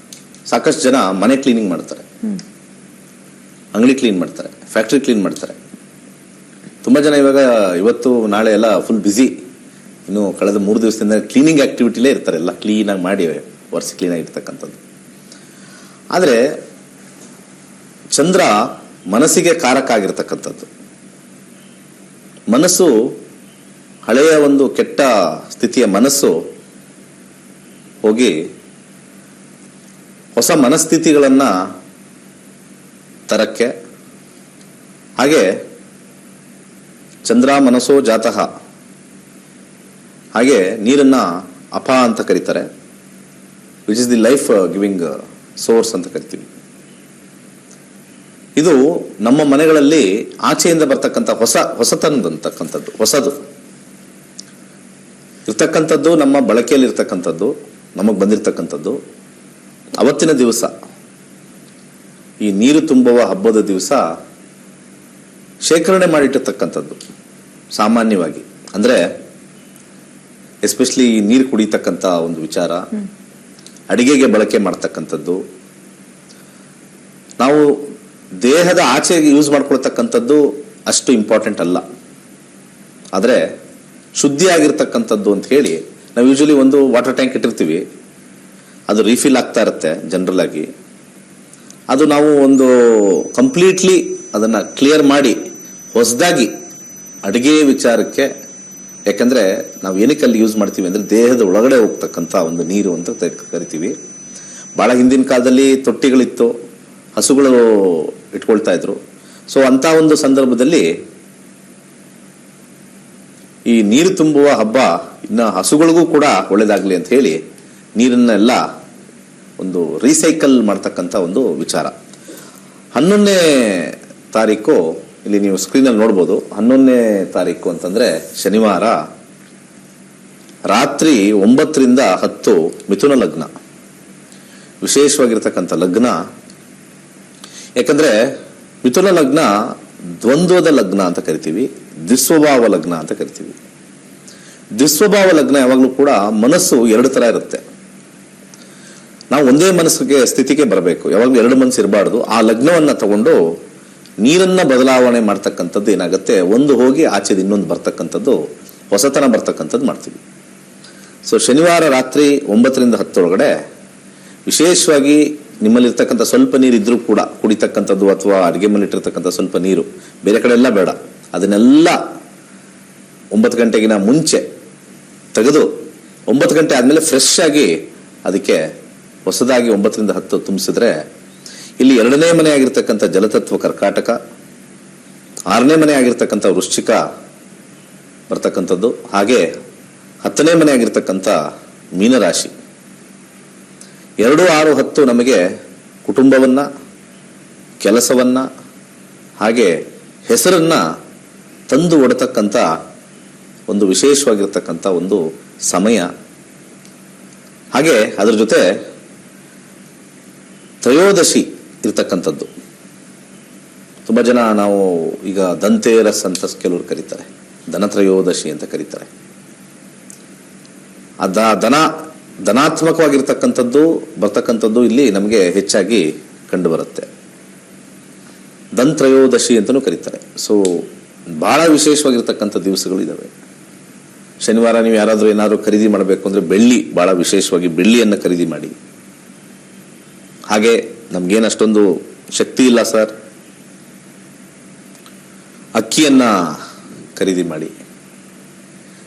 ಸಾಕಷ್ಟು ಜನ ಮನೆ ಕ್ಲೀನಿಂಗ್ ಮಾಡ್ತಾರೆ. ಅಂಗಡಿ ಕ್ಲೀನ್ ಮಾಡ್ತಾರೆ, ಫ್ಯಾಕ್ಟ್ರಿ ಕ್ಲೀನ್ ಮಾಡ್ತಾರೆ. ತುಂಬಾ ಜನ ಇವಾಗ ಇವತ್ತು ನಾಳೆ ಎಲ್ಲ ಫುಲ್ ಬ್ಯುಸಿ. ಇನ್ನು ಕಳೆದ 3 ದಿವಸದಿಂದ ಕ್ಲೀನಿಂಗ್ ಆಕ್ಟಿವಿಟಿಲೇ ಇರ್ತಾರೆ, ಎಲ್ಲ ಕ್ಲೀನಾಗಿ ಮಾಡಿ ವರ್ಷ ಕ್ಲೀನಾಗಿ ಇರ್ತಕ್ಕಂಥದ್ದು. ಆದರೆ ಚಂದ್ರ ಮನಸ್ಸಿಗೆ ಕಾರಕ ಆಗಿರ್ತಕ್ಕಂಥದ್ದು. ಮನಸ್ಸು ಹಳೆಯ ಒಂದು ಕೆಟ್ಟ ಸ್ಥಿತಿಯ ಮನಸ್ಸು ಹೋಗಿ ಹೊಸ ಮನಸ್ಥಿತಿಗಳನ್ನ ತರಕ್ಕೆ, ಹಾಗೆ ಚಂದ್ರ ಮನಸ್ಸೋ ಜಾತಃ, ಹಾಗೆ ನೀರನ್ನ ಅಪ ಅಂತ ಕರೀತಾರೆ, which is the life giving source ಅಂತ ಕರಿತೀವಿ. ಇದು ನಮ್ಮ ಮನೆಗಳಲ್ಲಿ ಆಚೆಯಿಂದ ಬರ್ತಕ್ಕಂಥ ಹೊಸತನದಂತಕ್ಕಂಥದ್ದು, ಹೊಸದು ಇರ್ತಕ್ಕಂಥದ್ದು, ನಮ್ಮ ಬಳಕೆಯಲ್ಲಿ ಇರ್ತಕ್ಕಂಥದ್ದು, ನಮಗೆ ಬಂದಿರತಕ್ಕಂಥದ್ದು. ಅವತ್ತಿನ ದಿವಸ, ಈ ನೀರು ತುಂಬುವ ಹಬ್ಬದ ದಿವಸ ಶೇಖರಣೆ ಮಾಡಿಟ್ಟಿರ್ತಕ್ಕಂಥದ್ದು ಸಾಮಾನ್ಯವಾಗಿ. ಅಂದ್ರೆ ಎಸ್ಪೆಷಲಿ ನೀರು ಕುಡಿತಕ್ಕಂಥ ಒಂದು ವಿಚಾರ, ಅಡಿಗೆಗೆ ಬಳಕೆ ಮಾಡ್ತಕ್ಕಂಥದ್ದು, ನಾವು ದೇಹದ ಆಚೆಗೆ ಯೂಸ್ ಮಾಡ್ಕೊಳ್ತಕ್ಕಂಥದ್ದು ಅಷ್ಟು ಇಂಪಾರ್ಟೆಂಟ್ ಅಲ್ಲ. ಆದರೆ ಶುದ್ಧಿಯಾಗಿರ್ತಕ್ಕಂಥದ್ದು ಅಂತ ಹೇಳಿ ನಾವು ಯೂಶಲಿ ಒಂದು ವಾಟರ್ ಟ್ಯಾಂಕ್ ಇಟ್ಟಿರ್ತೀವಿ, ಅದು ರೀಫಿಲ್ ಆಗ್ತಾ ಇರುತ್ತೆ ಜನರಲ್ ಆಗಿ. ಅದು ನಾವು ಒಂದು ಕಂಪ್ಲೀಟ್ಲಿ ಅದನ್ನ ಕ್ಲಿಯರ್ ಮಾಡಿ ಹೊಸದಾಗಿ ಅಡಿಗೆ ವಿಚಾರಕ್ಕೆ, ಯಾಕಂದ್ರೆ ನಾವು ಏನಕ್ಕೆ ಅಲ್ಲಿ ಯೂಸ್ ಮಾಡ್ತೀವಿ ಅಂದ್ರೆ ದೇಹದ ಒಳಗಡೆ ಹೋಗ್ತಕ್ಕಂಥ ಒಂದು ನೀರು ಅಂತ ಕರಿತೀವಿ. ಬಹಳ ಹಿಂದಿನ ಕಾಲದಲ್ಲಿ ತೊಟ್ಟಿಗಳಿತ್ತು, ಹಸುಗಳು ಇಟ್ಕೊಳ್ತಾ ಇದ್ರು. ಸೊ ಅಂತ ಒಂದು ಸಂದರ್ಭದಲ್ಲಿ ಈ ನೀರು ತುಂಬುವ ಹಬ್ಬ ಇನ್ನ ಹಸುಗಳಿಗೂ ಕೂಡ ಒಳ್ಳೇದಾಗ್ಲಿ ಅಂತ ಹೇಳಿ ನೀರನ್ನೆಲ್ಲ ಒಂದು ರೀಸೈಕಲ್ ಮಾಡ್ತಕ್ಕಂಥ ಒಂದು ವಿಚಾರ. 11ನೇ ತಾರೀಕು ಇಲ್ಲಿ ನೀವು ಸ್ಕ್ರೀನಲ್ಲಿ ನೋಡ್ಬೋದು. 11ನೇ ತಾರೀಕು ಅಂತಂದ್ರೆ ಶನಿವಾರ ರಾತ್ರಿ 9 ರಿಂದ 10 ಮಿಥುನ ಲಗ್ನ, ವಿಶೇಷವಾಗಿರ್ತಕ್ಕಂಥ ಲಗ್ನ. ಯಾಕಂದ್ರೆ ಮಿಥುನ ಲಗ್ನ ದ್ವಂದ್ವದ ಲಗ್ನ ಅಂತ ಕರಿತೀವಿ, ದ್ವಿಸ್ವಭಾವ ಲಗ್ನ ಅಂತ ಕರಿತೀವಿ. ದ್ವಿಸ್ವಭಾವ ಲಗ್ನ ಯಾವಾಗಲೂ ಕೂಡ ಮನಸ್ಸು 2 ತರ ಇರುತ್ತೆ. ನಾವು ಒಂದೇ ಮನಸ್ಸಿಗೆ ಸ್ಥಿತಿಗೆ ಬರಬೇಕು, ಯಾವಾಗಲೂ 2 ಮನಸ್ಸು ಇರಬಾರ್ದು. ಆ ಲಗ್ನವನ್ನ ತಗೊಂಡು ನೀರನ್ನ ಬದಲಾವಣೆ ಮಾಡ್ತಕ್ಕಂಥದ್ದು ಏನಾಗುತ್ತೆ, ಒಂದು ಹೋಗಿ ಆಚೆದು ಇನ್ನೊಂದು ಬರ್ತಕ್ಕಂಥದ್ದು, ಹೊಸತನ ಬರ್ತಕ್ಕಂಥದ್ದು ಮಾಡ್ತೀವಿ. ಸೊ ಶನಿವಾರ ರಾತ್ರಿ 9 ರಿಂದ 10 ಒಳಗಡೆ ವಿಶೇಷವಾಗಿ ನಿಮ್ಮಲ್ಲಿರ್ತಕ್ಕಂಥ ಸ್ವಲ್ಪ ನೀರು ಇದ್ರೂ ಕೂಡ ಕುಡಿತಕ್ಕಂಥದ್ದು, ಅಥವಾ ಅಡುಗೆ ಮನೆ ಇಟ್ಟಿರ್ತಕ್ಕಂಥ ಸ್ವಲ್ಪ ನೀರು, ಬೇರೆ ಕಡೆ ಎಲ್ಲ ಬೇಡ, ಅದನ್ನೆಲ್ಲ 9 ಗಂಟೆಗಿನ ಮುಂಚೆ ತೆಗೆದು 9 ಗಂಟೆ ಆದ್ಮೇಲೆ ಫ್ರೆಶ್ ಆಗಿ ಅದಕ್ಕೆ ಹೊಸದಾಗಿ 9 ರಿಂದ 10 ತುಂಬಿಸಿದ್ರೆ, ಇಲ್ಲಿ 2ನೇ ಮನೆ ಆಗಿರ್ತಕ್ಕಂಥ ಜಲತತ್ವ ಕರ್ಕಾಟಕ, 6ನೇ ಮನೆ ಆಗಿರ್ತಕ್ಕಂಥ ವೃಶ್ಚಿಕ ಬರ್ತಕ್ಕಂಥದ್ದು, ಹಾಗೆ 10ನೇ ಮನೆ ಆಗಿರ್ತಕ್ಕಂಥ ಮೀನರಾಶಿ. 2, 6, 10 ನಮಗೆ ಕುಟುಂಬವನ್ನ, ಕೆಲಸವನ್ನ, ಹಾಗೆ ಹೆಸರನ್ನ ತಂದು ಒಡತಕ್ಕಂಥ ಒಂದು ವಿಶೇಷವಾಗಿರ್ತಕ್ಕಂಥ ಒಂದು ಸಮಯ. ಹಾಗೆ ಅದರ ಜೊತೆ ತ್ರಯೋದಶಿ ಇರ್ತಕ್ಕಂಥದ್ದು. ತುಂಬಾ ಜನ ನಾವು ಈಗ ದಂತೇರಸ್ ಅಂತ ಕೆಲವರು ಕರೀತಾರೆ, ಧನತ್ರಯೋದಶಿ ಅಂತ ಕರೀತಾರೆ. ಧನಾತ್ಮಕವಾಗಿರ್ತಕ್ಕಂಥದ್ದು ಬರ್ತಕ್ಕಂಥದ್ದು ಇಲ್ಲಿ ನಮಗೆ ಹೆಚ್ಚಾಗಿ ಕಂಡು ಬರುತ್ತೆ. ಧನ್ತ್ರಯೋದಶಿ ಅಂತಲೂ ಕರೀತಾರೆ. ಸೊ ಬಹಳ ವಿಶೇಷವಾಗಿರ್ತಕ್ಕಂಥ ದಿವಸಗಳು ಇದಾವೆ. ಶನಿವಾರ ನೀವು ಯಾರಾದರೂ ಏನಾದರೂ ಖರೀದಿ ಮಾಡಬೇಕು ಅಂದ್ರೆ ಬೆಳ್ಳಿ, ಬಹಳ ವಿಶೇಷವಾಗಿ ಬೆಳ್ಳಿಯನ್ನು ಖರೀದಿ ಮಾಡಿ. ಹಾಗೆ ನಮ್ಗೇನು ಅಷ್ಟೊಂದು ಶಕ್ತಿ ಇಲ್ಲ ಸರ್, ಅಕ್ಕಿಯನ್ನ ಖರೀದಿ ಮಾಡಿ.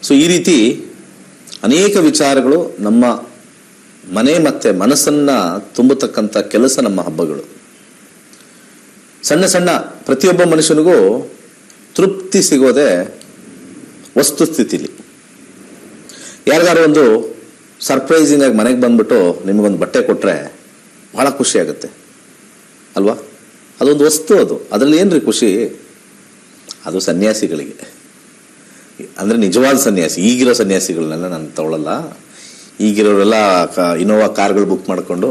ಸೊ ಈ ರೀತಿ ಅನೇಕ ವಿಚಾರಗಳು ನಮ್ಮ ಮನೆ ಮತ್ತೆ ಮನಸ್ಸನ್ನ ತುಂಬತಕ್ಕಂಥ ಕೆಲಸ ನಮ್ಮ ಹಬ್ಬಗಳು. ಸಣ್ಣ ಸಣ್ಣ ಪ್ರತಿಯೊಬ್ಬ ಮನುಷ್ಯನಿಗೂ ತೃಪ್ತಿ ಸಿಗೋದೆ ವಸ್ತುಸ್ಥಿತಿಲಿ. ಯಾರಿಗಾರು ಒಂದು ಸರ್ಪ್ರೈಸಿಂಗ್ ಆಗಿ ಮನೆಗೆ ಬಂದ್ಬಿಟ್ಟು ನಿಮಗೊಂದು ಬಟ್ಟೆ ಕೊಟ್ರೆ ಬಹಳ ಖುಷಿ ಆಗುತ್ತೆ ಅಲ್ವಾ? ಅದೊಂದು ವಸ್ತು, ಅದರಲ್ಲಿ ಏನ್ರಿ ಖುಷಿ? ಅದು ಸನ್ಯಾಸಿಗಳಿಗೆ, ಅಂದ್ರೆ ನಿಜವಾದ ಸನ್ಯಾಸಿ. ಈಗಿರೋ ಸನ್ಯಾಸಿಗಳನ್ನೆಲ್ಲ ನಾನು ತಗೊಳ್ಳಲ್ಲ. ಈಗಿರೋರೆಲ್ಲ ಇನೋವಾ ಕಾರ್ಗಳು ಬುಕ್ ಮಾಡಿಕೊಂಡು,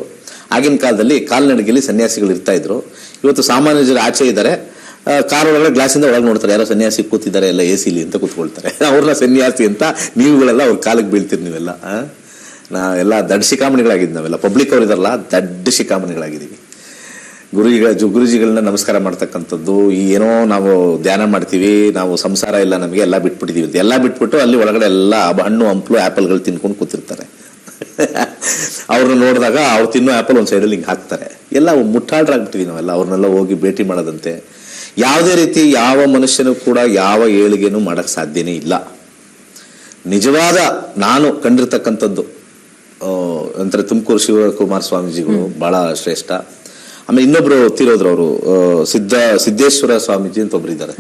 ಆಗಿನ ಕಾಲದಲ್ಲಿ ಕಾಲ್ನಡಿಗೆಯಲ್ಲಿ ಸನ್ಯಾಸಿಗಳು ಇರ್ತಾ ಇದ್ರು. ಇವತ್ತು ಸಾಮಾನ್ಯ ಜನ ಆಚೆ ಇದ್ದಾರೆ, ಕಾರ್ ಒಳಗಡೆ ಗ್ಲಾಸಿಂದ ಒಳಗೆ ನೋಡ್ತಾರೆ, ಯಾರೋ ಸನ್ಯಾಸಿ ಕೂತಿದ್ದಾರೆ, ಎಲ್ಲ ಎ ಸಿಲಿ ಅಂತ ಕೂತ್ಕೊಳ್ತಾರೆ. ಅವ್ರನ್ನ ಸನ್ಯಾಸಿ ಅಂತ ನೀವುಗಳೆಲ್ಲ ಅವ್ರ ಕಾಲಕ್ಕೆ ಬೀಳ್ತೀರಿ. ನೀವೆಲ್ಲ ನಾವೆಲ್ಲ ದಡ್ಡ ಶಿಖಾಮಣಿಗಳಾಗಿದ್ದು, ನಾವೆಲ್ಲ ಪಬ್ಲಿಕ್ ಅವ್ರು ಇದಾರಲ್ಲ ದಡ್ಡ ಶಿಖಾಮಣಿಗಳಾಗಿದ್ದೀವಿ. ಗುರುಜಿಗಳನ್ನ ನಮಸ್ಕಾರ ಮಾಡ್ತಕ್ಕಂಥದ್ದು, ಏನೋ ನಾವು ಧ್ಯಾನ ಮಾಡ್ತೀವಿ, ನಾವು ಸಂಸಾರ ಇಲ್ಲ ನಮಗೆ, ಎಲ್ಲ ಬಿಟ್ಬಿಟ್ಟಿದೀವಿ, ಎಲ್ಲ ಬಿಟ್ಬಿಟ್ಟು ಅಲ್ಲಿ ಒಳಗಡೆ ಎಲ್ಲ ಹಣ್ಣು ಹಂಪಲು ಆಪಲ್ಗಳು ತಿನ್ಕೊಂಡು ಕೂತಿರ್ತಾರೆ. ಅವ್ರನ್ನ ನೋಡಿದಾಗ ಅವ್ರು ತಿನ್ನೋ ಆಪಲ್ ಒಂದು ಸೈಡಲ್ಲಿ ಹಿಂಗೆ ಹಾಕ್ತಾರೆ. ಎಲ್ಲ ಮುಟ್ಟಾಡ್ರಾಗ್ಬಿಟ್ಟಿದೀವಿ ನಾವೆಲ್ಲ ಅವ್ರನ್ನೆಲ್ಲ ಹೋಗಿ ಭೇಟಿ ಮಾಡೋದಂತೆ. ಯಾವುದೇ ರೀತಿ ಯಾವ ಮನುಷ್ಯನೂ ಕೂಡ ಯಾವ ಏಳಿಗೆನೂ ಮಾಡಕ್ ಸಾಧ್ಯನೇ ಇಲ್ಲ. ನಿಜವಾದ ನಾನು ಕಂಡಿರ್ತಕ್ಕಂಥದ್ದು ಅಂದ್ರೆ ತುಮಕೂರು ಶಿವಕುಮಾರ ಸ್ವಾಮೀಜಿಗಳು ಬಹಳ ಶ್ರೇಷ್ಠ. ಆಮೇಲೆ ಇನ್ನೊಬ್ರು ತಿರೋದ್ರು, ಅವರು ಸಿದ್ದೇಶ್ವರ ಸ್ವಾಮೀಜಿ ಅಂತ ಒಬ್ರು ಇದ್ದಾರೆ.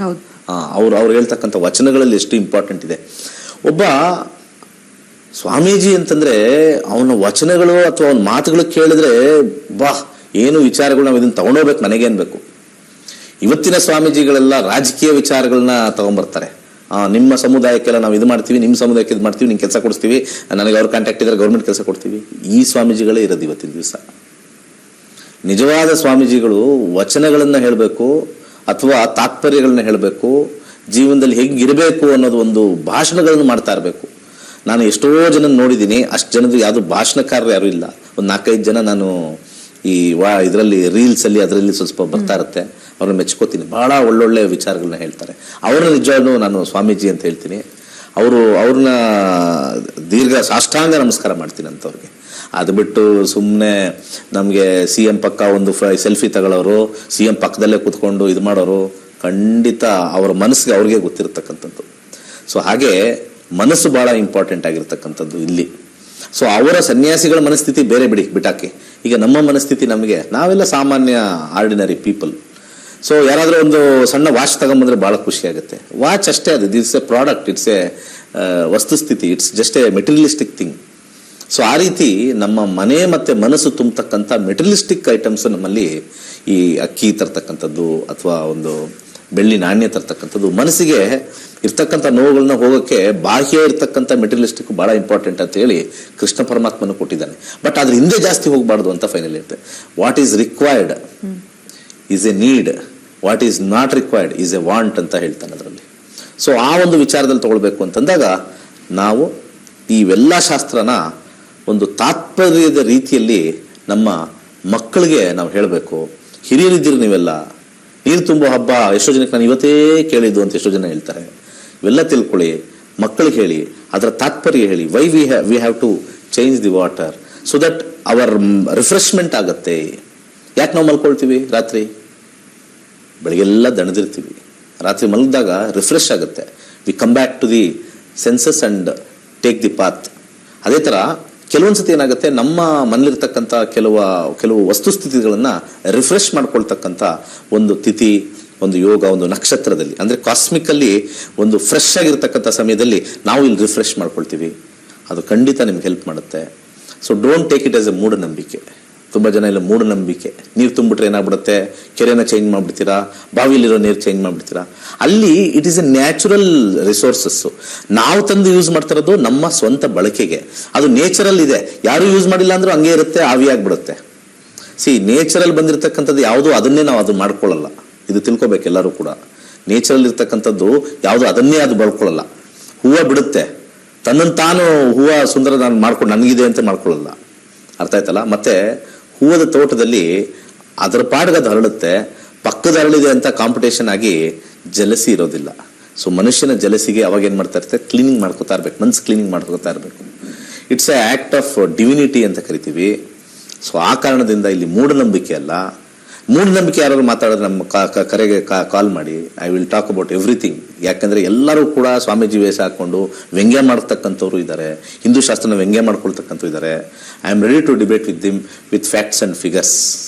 ಅವ್ರು ಹೇಳ್ತಕ್ಕಂಥ ವಚನಗಳಲ್ಲಿ ಎಷ್ಟು ಇಂಪಾರ್ಟೆಂಟ್ ಇದೆ. ಒಬ್ಬ ಸ್ವಾಮೀಜಿ ಅಂತಂದ್ರೆ ಅವನ ವಚನಗಳು ಅಥವಾ ಅವನ ಮಾತುಗಳು ಕೇಳಿದ್ರೆ ಏನು ವಿಚಾರಗಳು ನಾವು ಇದನ್ನ ತಗೊಂಡೋಗ್ಬೇಕು ಮನೆಗೆ ಅನ್ಬೇಕು. ಇವತ್ತಿನ ಸ್ವಾಮೀಜಿಗಳೆಲ್ಲ ರಾಜಕೀಯ ವಿಚಾರಗಳನ್ನ ತಗೊಂಡ್ಬರ್ತಾರೆ. ನಿಮ್ಮ ಸಮುದಾಯಕ್ಕೆಲ್ಲ ನಾವು ಇದು ಮಾಡ್ತೀವಿ, ನಿಮ್ಮ ಸಮುದಾಯಕ್ಕೆ ಇದು ಮಾಡ್ತೀವಿ, ನಿಂಗೆ ಕೆಲಸ ಕೊಡಿಸ್ತೀವಿ, ನನಗೆ ಅವ್ರ ಕಾಂಟ್ಯಾಕ್ಟ್ ಇದ್ರೆ ಗೌರ್ಮೆಂಟ್ ಕೆಲಸ ಕೊಡ್ತೀವಿ. ಈ ಸ್ವಾಮೀಜಿಗಳೇ ಇರೋದು ಇವತ್ತಿನ ದಿವಸ. ನಿಜವಾದ ಸ್ವಾಮೀಜಿಗಳು ವಚನಗಳನ್ನ ಹೇಳಬೇಕು ಅಥವಾ ತಾತ್ಪರ್ಯಗಳನ್ನ ಹೇಳಬೇಕು, ಜೀವನದಲ್ಲಿ ಹೇಗಿರಬೇಕು ಅನ್ನೋದು ಒಂದು ಭಾಷಣಗಳನ್ನು ಮಾಡ್ತಾ ಇರಬೇಕು. ನಾನು ಎಷ್ಟೋ ಜನ ನೋಡಿದ್ದೀನಿ, ಅಷ್ಟು ಜನದ್ದು ಯಾವುದು ಭಾಷಣಕಾರರು ಯಾರು ಇಲ್ಲ. ಒಂದು 4-5 ಜನ ನಾನು ಈ ಇದರಲ್ಲಿ ರೀಲ್ಸ್ ಅಲ್ಲಿ ಅದರಲ್ಲಿ ಸ್ವಲ್ಪ ಬರ್ತಾ ಇರುತ್ತೆ, ಅವ್ರನ್ನ ಮೆಚ್ಕೋತೀನಿ. ಬಹಳ ಒಳ್ಳೊಳ್ಳೆ ವಿಚಾರಗಳನ್ನ ಹೇಳ್ತಾರೆ. ಅವ್ರನ್ನ ನಿಜವಾಗ್ಲೂ ನಾನು ಸ್ವಾಮೀಜಿ ಅಂತ ಹೇಳ್ತೀನಿ. ಅವ್ರನ್ನ ದೀರ್ಘ ಸಾಷ್ಟಾಂಗ ನಮಸ್ಕಾರ ಮಾಡ್ತೀನಿ ಅಂತವ್ರಿಗೆ. ಅದು ಬಿಟ್ಟು ಸುಮ್ಮನೆ ನಮಗೆ CM ಪಕ್ಕ ಒಂದು ಸೆಲ್ಫಿ ತಗೊಳ್ಳೋರು, CM ಪಕ್ಕದಲ್ಲೇ ಕೂತ್ಕೊಂಡು ಇದು ಮಾಡೋರು, ಖಂಡಿತ ಅವರ ಮನಸ್ಸಿಗೆ ಅವ್ರಿಗೆ ಗೊತ್ತಿರತಕ್ಕಂಥದ್ದು. ಸೊ ಹಾಗೆ ಮನಸ್ಸು ಬಹಳ ಇಂಪಾರ್ಟೆಂಟ್ ಆಗಿರ್ತಕ್ಕಂಥದ್ದು ಇಲ್ಲಿ. ಸೊ ಅವರ ಸನ್ಯಾಸಿಗಳ ಮನಸ್ಥಿತಿ ಬೇರೆ ಬಿಟ್ಟಾಕಿ. ಈಗ ನಮ್ಮ ಮನಸ್ಥಿತಿ ನಾವೆಲ್ಲ ಸಾಮಾನ್ಯ ಆರ್ಡಿನರಿ ಪೀಪಲ್. ಸೊ ಯಾರಾದ್ರೂ ಒಂದು ಸಣ್ಣ ವಾಚ್ ತಗೊಂಬಂದ್ರೆ ಬಹಳ ಖುಷಿ ಆಗುತ್ತೆ. ವಾಚ್ ಅಷ್ಟೇ, ಅದು it's a product, it's a ವಸ್ತುಸ್ಥಿತಿ, it's just a materialistic thing. So ಆ ರೀತಿ ನಮ್ಮ ಮನೆ ಮತ್ತೆ ಮನಸ್ಸು ತುಂಬತಕ್ಕಂಥ ಮೆಟೀರಿಯಲಿಸ್ಟಿಕ್ ಐಟಮ್ಸ್ ನಮ್ಮಲ್ಲಿ ಈ ಅಕ್ಕಿ ತರ್ತಕ್ಕಂಥದ್ದು ಅಥವಾ ಒಂದು ಬೆಳ್ಳಿ ನಾಣ್ಯ ತರ್ತಕ್ಕಂಥದ್ದು ಮನಸ್ಸಿಗೆ ಇರ್ತಕ್ಕಂಥ ನೋವುಗಳನ್ನ ಹೋಗೋಕ್ಕೆ ಬಾಹ್ಯ ಇರ್ತಕ್ಕಂಥ ಮೆಟೀರಿಯಲಿಸ್ಟಿಕ್ ಬಹಳ ಇಂಪಾರ್ಟೆಂಟ್ ಅಂತ ಹೇಳಿ ಕೃಷ್ಣ ಪರಮಾತ್ಮನು ಕೊಟ್ಟಿದ್ದಾನೆ. ಬಟ್ ಅದ್ರ ಹಿಂದೆ ಜಾಸ್ತಿ ಹೋಗಬಾರ್ದು ಅಂತ ಫೈನಲ್ ಇರುತ್ತೆ. What is required is A need, what is not required is A want ಅಂತ ಹೇಳ್ತಾನೆ ಅದರಲ್ಲಿ. ಸೊ ಆ ಒಂದು ವಿಚಾರದಲ್ಲಿ ತಗೊಳ್ಬೇಕು ಅಂತಂದಾಗ ನಾವು ಇವೆಲ್ಲ ಶಾಸ್ತ್ರನ ಒಂದು ತಾತ್ಪರ್ಯದ ರೀತಿಯಲ್ಲಿ ನಮ್ಮ ಮಕ್ಕಳಿಗೆ ನಾವು ಹೇಳಬೇಕು. ಹಿರಿಯರಿದ್ದೀರಿ ನೀವೆಲ್ಲ, ನೀರು ತುಂಬೋ ಹಬ್ಬ ಎಷ್ಟೋ ಜನಕ್ಕೆ ನಾನು ಇವತ್ತೇ ಕೇಳಿದ್ದು ಅಂತ ಎಷ್ಟೋ ಜನ ಹೇಳ್ತಾರೆ. ಇವೆಲ್ಲ ತಿಳ್ಕೊಳ್ಳಿ, ಮಕ್ಕಳಿಗೆ ಹೇಳಿ, ಅದರ ತಾತ್ಪರ್ಯ ಹೇಳಿ. Why we have to change the water so that our refreshment ಆಗುತ್ತೆ. ಯಾಕೆ ನಾವು ಮಲ್ಕೊಳ್ತೀವಿ ರಾತ್ರಿ? ಬೆಳಗ್ಗೆಲ್ಲ ದಣದಿರ್ತೀವಿ, ರಾತ್ರಿ ಮಲಗಿದಾಗ ರಿಫ್ರೆಶ್ ಆಗುತ್ತೆ. We come back to the senses and take the path. ಅದೇ ಥರ ಕೆಲವೊಂದ್ಸತಿ ಏನಾಗುತ್ತೆ, ನಮ್ಮ ಮನೇಲಿರ್ತಕ್ಕಂಥ ಕೆಲವು ವಸ್ತುಸ್ಥಿತಿಗಳನ್ನ ರಿಫ್ರೆಶ್ ಮಾಡ್ಕೊಳ್ತಕ್ಕಂಥ ಒಂದು ತಿಥಿ, ಒಂದು ಯೋಗ, ಒಂದು ನಕ್ಷತ್ರದಲ್ಲಿ ಅಂದ್ರೆ ಕಾಸ್ಮಿಕಲ್ಲಿ ಒಂದು ಫ್ರೆಶ್ ಆಗಿರ್ತಕ್ಕಂಥ ಸಮಯದಲ್ಲಿ ನಾವು ಇಲ್ಲಿ ರಿಫ್ರೆಶ್ ಮಾಡ್ಕೊಳ್ತೀವಿ. ಅದು ಖಂಡಿತ ನಿಮ್ಗೆ ಹೆಲ್ಪ್ ಮಾಡುತ್ತೆ. So don't take it as A ಮೂಢನಂಬಿಕೆ. ತುಂಬ ಜನ ಇಲ್ಲ ಮೂಢನಂಬಿಕೆ. ನೀರು ತುಂಬಿಟ್ರೆ ಏನಾಗ್ಬಿಡುತ್ತೆ, ಕೆರೆನ ಚೇಂಜ್ ಮಾಡ್ಬಿಡ್ತೀರಾ, ಬಾವಿಲಿರೋ ನೀರು ಚೇಂಜ್ ಮಾಡ್ಬಿಡ್ತೀರಾ. ಅಲ್ಲಿ it is A natural resources. ನಾವು ತಂದು ಯೂಸ್ ಮಾಡ್ತಾ ಇರೋದು ನಮ್ಮ ಸ್ವಂತ ಬಳಕೆಗೆ. ಅದು ನೇಚರಲ್ ಇದೆ, ಯಾರು ಯೂಸ್ ಮಾಡಿಲ್ಲ ಅಂದ್ರೂ ಹಂಗೆ ಇರುತ್ತೆ, ಆವಿಯಾಗ್ಬಿಡುತ್ತೆ. ನೇಚರಲ್ ಬಂದಿರತಕ್ಕಂಥದ್ದು ಯಾವುದು ಅದನ್ನೇ ನಾವು ಅದು ಮಾಡ್ಕೊಳ್ಳಲ್ಲ. ಇದು ತಿಳ್ಕೊಬೇಕು ಎಲ್ಲರೂ ಕೂಡ. ನೇಚರಲ್ ಇರ್ತಕ್ಕಂಥದ್ದು ಯಾವುದು ಅದನ್ನೇ ಅದು ಬಳ್ಕೊಳ್ಳಲ್ಲ. ಹೂವು ಬಿಡುತ್ತೆ, ತನ್ನನ್ನು ತಾನು ಹೂವು ಸುಂದರ ನಾನು ಮಾಡ್ಕೊಂಡು ನನಗಿದೆ ಅಂತ ಮಾಡ್ಕೊಳ್ಳಲ್ಲ. ಅರ್ಥ ಆಯ್ತಲ್ಲ? ಮತ್ತೆ ಹೂವದ ತೋಟದಲ್ಲಿ ಅದರ ಪಾಡ್ಗೆ ಅದು ಹರಡುತ್ತೆ, ಪಕ್ಕದ ಹರಳಿದೆ ಅಂತ ಕಾಂಪಿಟೇಷನ್ ಆಗಿ ಜಲಸಿ ಇರೋದಿಲ್ಲ. ಸೊ ಮನುಷ್ಯನ ಜಲಸಿಗೆ ಅವಾಗ ಏನ್ ಮಾಡ್ತಾ ಇರ್ತಾರೆ, ಕ್ಲೀನಿಂಗ್ ಮಾಡ್ಕೋತಾ ಇರ್ಬೇಕು, ಮನ್ಸು ಕ್ಲೀನಿಂಗ್ ಮಾಡ್ಕೋತಾ ಇರ್ಬೇಕು. It's A act of divinity ಅಂತ ಕರಿತೀವಿ. ಸೊ ಆ ಕಾರಣದಿಂದ ಇಲ್ಲಿ ಮೂಢನಂಬಿಕೆ ಅಲ್ಲ. ಮೂಢನಂಬಿಕೆ ಯಾರು ಮಾತಾಡಿದ್ರೆ ನಮ್ಮ ಕರೆಗೆ ಕಾಲ್ ಮಾಡಿ, I will talk about everything. ಯಾಕಂದ್ರೆ ಎಲ್ಲರೂ ಕೂಡ ಸ್ವಾಮೀಜಿ ವೇಷ ಹಾಕೊಂಡು ವ್ಯಂಗ್ಯ ಮಾಡ್ತಕ್ಕಂಥವ್ರು ಇದ್ದಾರೆ, ಹಿಂದೂ ಶಾಸ್ತ್ರನ ವ್ಯಂಗ್ಯ ಮಾಡ್ಕೊಳ್ತಕ್ಕಂಥವ್ರು ಇದ್ದಾರೆ. I am ready to debate with them with facts and figures.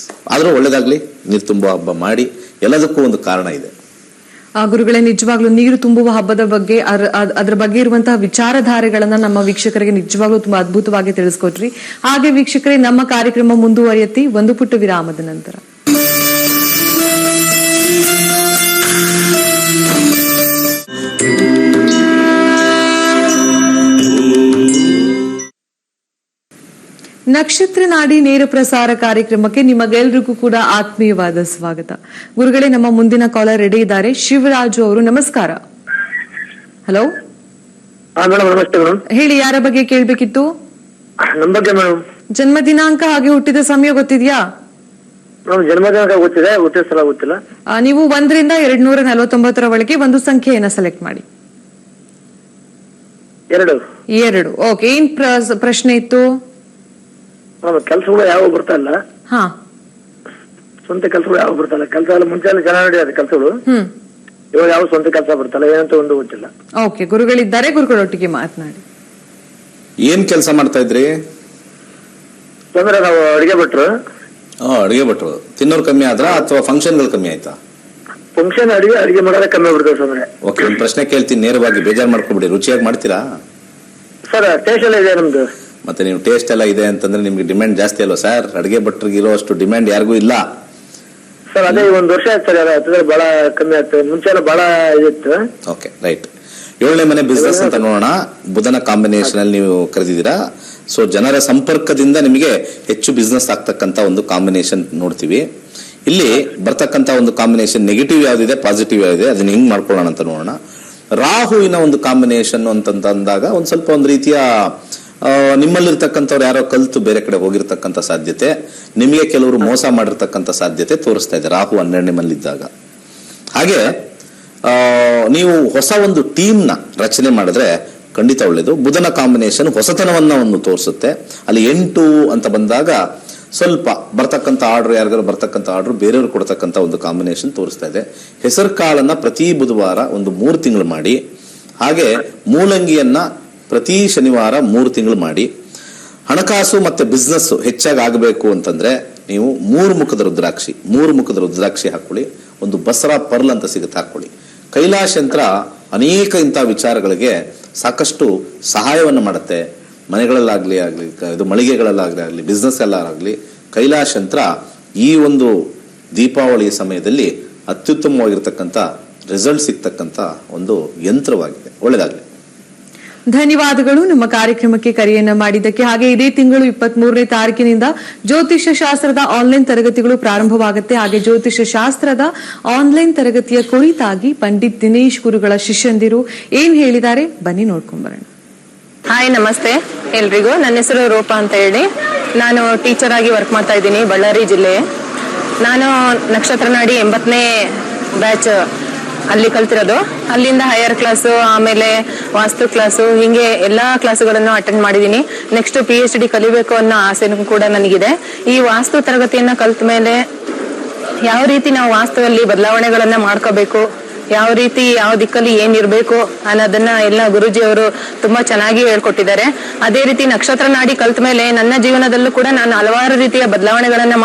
ಆದರೂ ಒಳ್ಳೇದಾಗ್ಲಿ, ನೀರು ತುಂಬುವ ಹಬ್ಬ ಮಾಡಿ. ಎಲ್ಲದಕ್ಕೂ ಒಂದು ಕಾರಣ ಇದೆ. ಗುರುಗಳೇ, ನಿಜವಾಗ್ಲೂ ನೀರು ತುಂಬುವ ಹಬ್ಬದ ಬಗ್ಗೆ ಅದರ ಬಗ್ಗೆ ಇರುವಂತಹ ವಿಚಾರಧಾರೆಗಳನ್ನ ನಮ್ಮ ವೀಕ್ಷಕರಿಗೆ ನಿಜವಾಗ್ಲೂ ತುಂಬಾ ಅದ್ಭುತವಾಗಿ ತಿಳಿಸ್ಕೊಟ್ರಿ. ಹಾಗೆ ವೀಕ್ಷಕರೇ, ನಮ್ಮ ಕಾರ್ಯಕ್ರಮ ಮುಂದುವರಿಯುತ್ತೆ ಒಂದು ಪುಟ್ಟ ವಿರಾಮದ ನಂತರ. ನಕ್ಷತ್ರ ನಾಡಿ ನೇರ ಪ್ರಸಾರ ಕಾರ್ಯಕ್ರಮಕ್ಕೆ ನಿಮಗೆಲ್ಲರಿಗೂ ಕೂಡ ಆತ್ಮೀಯವಾದ ಸ್ವಾಗತ. ಗುರುಗಳೇ, ನಮ್ಮ ಮುಂದಿನ ಕಾಲರ್ ರೆಡಿ ಇದ್ದಾರೆ, ಶಿವರಾಜು ಅವರು. ನಮಸ್ಕಾರ. ಹಲೋ ಮೇಡಮ್, ನಮಸ್ತೆ ಮೇಡಮ್. ಹೇಳಿ, ಯಾರ ಬಗ್ಗೆ ಕೇಳ್ಬೇಕಿತ್ತು? ನಮ್ಮ ಬಗ್ಗೆ ಮೇಡಮ್. ಜನ್ಮ ದಿನಾಂಕ ಹಾಗೆ ಹುಟ್ಟಿದ ಸಮಯ ಗೊತ್ತಿದ್ಯಾ? ಮೇಡಮ್ ಜನ್ಮದಿನ ಗೊತ್ತಿದೆ, ಹುಟ್ಟಿದ ಸ್ಥಳ ಗೊತ್ತಿಲ್ಲ. ನೀವು 1 ರಿಂದ 249 ಒಳಗೆ ಒಂದು ಸಂಖ್ಯೆಯನ್ನ ಸೆಲೆಕ್ಟ್ ಮಾಡಿ. 2. ಓಕೆ, ಏನ್ ಪ್ರಶ್ನೆ ಇತ್ತು? ಕೆಲ್ಸಗಳು ಯಾವ ಬರ್ತಾ ಇಲ್ಲ, ಹಾ, ಸ್ವಂತ ಕೆಲ್ಸಗಳು ಯಾವ ಬರ್ತಾ ಇಲ್ಲ. ಕೆಲಸ ಎಲ್ಲ ಮುಂಚೆ ಎಲ್ಲ ಚೆನ್ನಾಗಿ ನಡೆಯೋದು ಕೆಲ್ಸಗಳು, ಇವಾಗ ಯಾವ ಸ್ವಂತ ಕೆಲಸ ಬರ್ತಾಯಿಲ್ಲ, ಏನಂತ ಒಂದು ಗೊತ್ತಿಲ್ಲ. ಓಕೆ, ಗುರುಗಳಿದ್ದಾರೆ, ಗುರುಗಳೊಟ್ಟಿಗೆ ಮಾತನಾಡಿ. ಏನ್ ಕೆಲಸ ಮಾಡ್ತಾ ಇದ್ರಿ? ಅಂದ್ರೆ ನಾವು ಅಡಿಗೆ ಭಟ್ರು. ಅಡಿಗೆ ಭಟ್ರು. ತಿನ್ನೋರು ಕಮ್ಮಿ ಆದ್ರ ಅಥವಾ ಫಂಕ್ಷನ್ಗಳು ಕಮ್ಮಿ ಆಯ್ತಾ? ಫಂಕ್ಷನ್ ಅಡಿಗೆ ಮಾಡೋದೇ ಕಮ್ಮಿ ಆಗ್ಬಿಡ್ತೇವೆ ಅಂದ್ರೆ. ಓಕೆ, ಒಂದ್ ಪ್ರಶ್ನೆ ಕೇಳ್ತೀನಿ ನೇರವಾಗಿ, ಬೇಜಾರ್ ಮಾಡ್ಕೊಬಿಡಿ. ರುಚಿಯಾಗಿ ಮಾಡ್ತೀರಾ? ಸರ್ ಟೇಸ್ಟ್ ಎಲ್ಲ ಇದೆ ನಮ್ದು. ಮತ್ತೆ ನೀವು ಟೇಸ್ಟ್ ಎಲ್ಲ ಇದೆ ಅಂತಂದ್ರೆ ನಿಮ್ಗೆ ಡಿಮ್ಯಾಂಡ್ ಜಾಸ್ತಿ ಅಲ್ವಾ ಸರ್? ಅಡಿಗೆ ಭಟ್ರಿಗೆ ಇರೋ ಅಷ್ಟು ಡಿಮ್ಯಾಂಡ್ ಯಾರಿಗೂ ಇಲ್ಲ ಸರ್. ಅದೇ 1 ವರ್ಷ ಆಯ್ತು ಸರ್, ಅದು ಬಹಳ ಕಮ್ಮಿ ಆಗ್ತದೆ. ಮುಂಚೆ ಎಲ್ಲ ಬಹಳ ಇತ್ತು. Okay, right. 7ನೇ ಮನೆ ಬಿಸ್ನೆಸ್ ಅಂತ ನೋಡೋಣ. ಬುಧನ ಕಾಂಬಿನೇಷನ್ ಅಲ್ಲಿ ನೀವು ಕರೆದಿದ್ದೀರಾ. ಸೊ ಜನರ ಸಂಪರ್ಕದಿಂದ ನಿಮಗೆ ಹೆಚ್ಚು ಬಿಸ್ನೆಸ್ ಆಗ್ತಕ್ಕಂತ ಒಂದು ಕಾಂಬಿನೇಷನ್ ನೋಡ್ತೀವಿ. ಇಲ್ಲಿ ಬರ್ತಕ್ಕಂತ ಒಂದು ಕಾಂಬಿನೇಷನ್ ನೆಗೆಟಿವ್ ಯಾವ್ದಿದೆ, ಪಾಸಿಟಿವ್ ಯಾವ್ದಿದೆ, ಅದನ್ನ ಹಿಂಗ್ ಮಾಡ್ಕೊಳ್ಳೋಣ ಅಂತ ನೋಡೋಣ. ರಾಹುವಿನ ಒಂದು ಕಾಂಬಿನೇಷನ್ ಅಂತಂದಾಗ ಒಂದ್ ಸ್ವಲ್ಪ ಒಂದು ರೀತಿಯ ನಿಮ್ಮಲ್ಲಿರ್ತಕ್ಕಂಥವ್ರು ಯಾರೋ ಕಲ್ತು ಬೇರೆ ಕಡೆ ಹೋಗಿರ್ತಕ್ಕಂಥ ಸಾಧ್ಯತೆ, ನಿಮಗೆ ಕೆಲವರು ಮೋಸ ಮಾಡಿರ್ತಕ್ಕಂಥ ಸಾಧ್ಯತೆ ತೋರಿಸ್ತಾ ಇದೆ ರಾಹು 12ನೇ ಮನೆಯಲ್ಲಿದ್ದಾಗ. ಹಾಗೆ ನೀವು ಹೊಸ ಒಂದು ಟೀಮ್ ನ ರಚನೆ ಮಾಡಿದ್ರೆ ಖಂಡಿತ ಒಳ್ಳೇದು. ಬುಧನ ಕಾಂಬಿನೇಷನ್ ಹೊಸತನವನ್ನ ಒಂದು ತೋರಿಸುತ್ತೆ. ಅಲ್ಲಿ 8 ಅಂತ ಬಂದಾಗ ಸ್ವಲ್ಪ ಬರ್ತಕ್ಕಂಥ ಆರ್ಡರ್, ಯಾರಿಗಾರು ಬರ್ತಕ್ಕಂಥ ಆರ್ಡರ್ ಬೇರೆಯವ್ರು ಕೊಡ್ತಕ್ಕಂಥ ಒಂದು ಕಾಂಬಿನೇಷನ್ ತೋರಿಸ್ತಾ ಇದೆ. ಹೆಸರು ಕಾಳನ್ನ ಪ್ರತಿ ಬುಧವಾರ ಒಂದು 3 ತಿಂಗಳು ಮಾಡಿ, ಹಾಗೆ ಮೂಲಂಗಿಯನ್ನ ಪ್ರತಿ ಶನಿವಾರ 3 ತಿಂಗಳು ಮಾಡಿ. ಹಣಕಾಸು ಮತ್ತೆ ಬಿಸ್ನೆಸ್ ಹೆಚ್ಚಾಗಿ ಆಗಬೇಕು ಅಂತಂದ್ರೆ ನೀವು 3 ಮುಖದ ರುದ್ರಾಕ್ಷಿ ಹಾಕೊಳ್ಳಿ. ಒಂದು ಬಸರಾ ಪರ್ಲ್ ಅಂತ ಸಿಗುತ್ತೆ, ಹಾಕೊಳ್ಳಿ. ಕೈಲಾಶ್ ಯಂತ್ರ ಅನೇಕ ಇಂಥ ವಿಚಾರಗಳಿಗೆ ಸಾಕಷ್ಟು ಸಹಾಯವನ್ನು ಮಾಡುತ್ತೆ. ಮನೆಗಳಲ್ಲಾಗ್ಲಿ ಇದು ಮಳಿಗೆಗಳಲ್ಲಾಗಲಿ ಬಿಸ್ನೆಸ್ ಎಲ್ಲ ಆಗಲಿ, ಕೈಲಾಶ್ ಯಂತ್ರ ಈ ಒಂದು ದೀಪಾವಳಿಯ ಸಮಯದಲ್ಲಿ ಅತ್ಯುತ್ತಮವಾಗಿರ್ತಕ್ಕಂಥ ರಿಸಲ್ಟ್ ಸಿಗ್ತಕ್ಕಂಥ ಒಂದು ಯಂತ್ರವಾಗಿದೆ. ಒಳ್ಳೆಯದಾಗಲಿ. ಧನ್ಯವಾದಗಳು ನಮ್ಮ ಕಾರ್ಯಕ್ರಮಕ್ಕೆ ಕರೆಯನ್ನ ಮಾಡಿದ್ದಕ್ಕೆ. ಹಾಗೆ ಇದೇ ತಿಂಗಳು 23ನೇ ತಾರೀಕಿನಿಂದ ಜ್ಯೋತಿಷ್ಯ ಶಾಸ್ತ್ರದ ಆನ್ಲೈನ್ ತರಗತಿಗಳು ಪ್ರಾರಂಭವಾಗುತ್ತೆ. ಹಾಗೆ ಜ್ಯೋತಿಷ್ಯ ಶಾಸ್ತ್ರದ ಆನ್ಲೈನ್ ತರಗತಿಯ ಕುರಿತಾಗಿ ಪಂಡಿತ್ ದಿನೇಶ್ ಗುರುಗಳ ಶಿಷ್ಯಂದಿರು ಏನ್ ಹೇಳಿದ್ದಾರೆ ಬನ್ನಿ ನೋಡ್ಕೊಂಡ್ ಬರೋಣ. ಹಾಯ್, ನಮಸ್ತೆ ಎಲ್ರಿಗೂ. ನನ್ನ ಹೆಸರು ರೂಪಾ ಅಂತ ಹೇಳಿ. ನಾನು ಟೀಚರ್ ಆಗಿ ವರ್ಕ್ ಮಾಡ್ತಾ ಇದ್ದೀನಿ ಬಳ್ಳಾರಿ ಜಿಲ್ಲೆ. ನಾನು ನಕ್ಷತ್ರ ನಾಡಿ 80ನೇ ಬ್ಯಾಚ್ ಅಲ್ಲಿ ಕಲ್ತಿರೋದು. ಅಲ್ಲಿಂದ ಹೈಯರ್ ಕ್ಲಾಸು, ಆಮೇಲೆ ವಾಸ್ತು ಕ್ಲಾಸು, ಹಿಂಗೆ ಎಲ್ಲಾ ಕ್ಲಾಸುಗಳನ್ನು ಅಟೆಂಡ್ ಮಾಡಿದ್ದೀನಿ. ನೆಕ್ಸ್ಟ್ PhD ಕಲಿಬೇಕು ಅನ್ನೋ ಆಸೆನೂ ಕೂಡ ನನಗಿದೆ. ಈ ವಾಸ್ತು ತರಗತಿಯನ್ನ ಕಲ್ತ ಮೇಲೆ ಯಾವ ರೀತಿ ನಾವು ವಾಸ್ತುವಲ್ಲಿ ಬದಲಾವಣೆಗಳನ್ನ ಮಾಡ್ಕೋಬೇಕು, ಯಾವ ರೀತಿ ಯಾವ ದಿಕ್ಕಲ್ಲಿ ಏನಿರ್ಬೇಕು ಅನ್ನೋದನ್ನ ಎಲ್ಲ ಗುರುಜಿ ಅವರು ತುಂಬಾ ಚೆನ್ನಾಗಿ ಹೇಳ್ಕೊಟ್ಟಿದ್ದಾರೆ. ಅದೇ ರೀತಿ ನಕ್ಷತ್ರ ನಾಡಿ ಕಲ್ತ ಮೇಲೆ ನನ್ನ ಜೀವನದಲ್ಲೂ ಕೂಡ ನಾನು ಹಲವಾರು ರೀತಿಯ ಬದಲಾವಣೆಗಳನ್ನ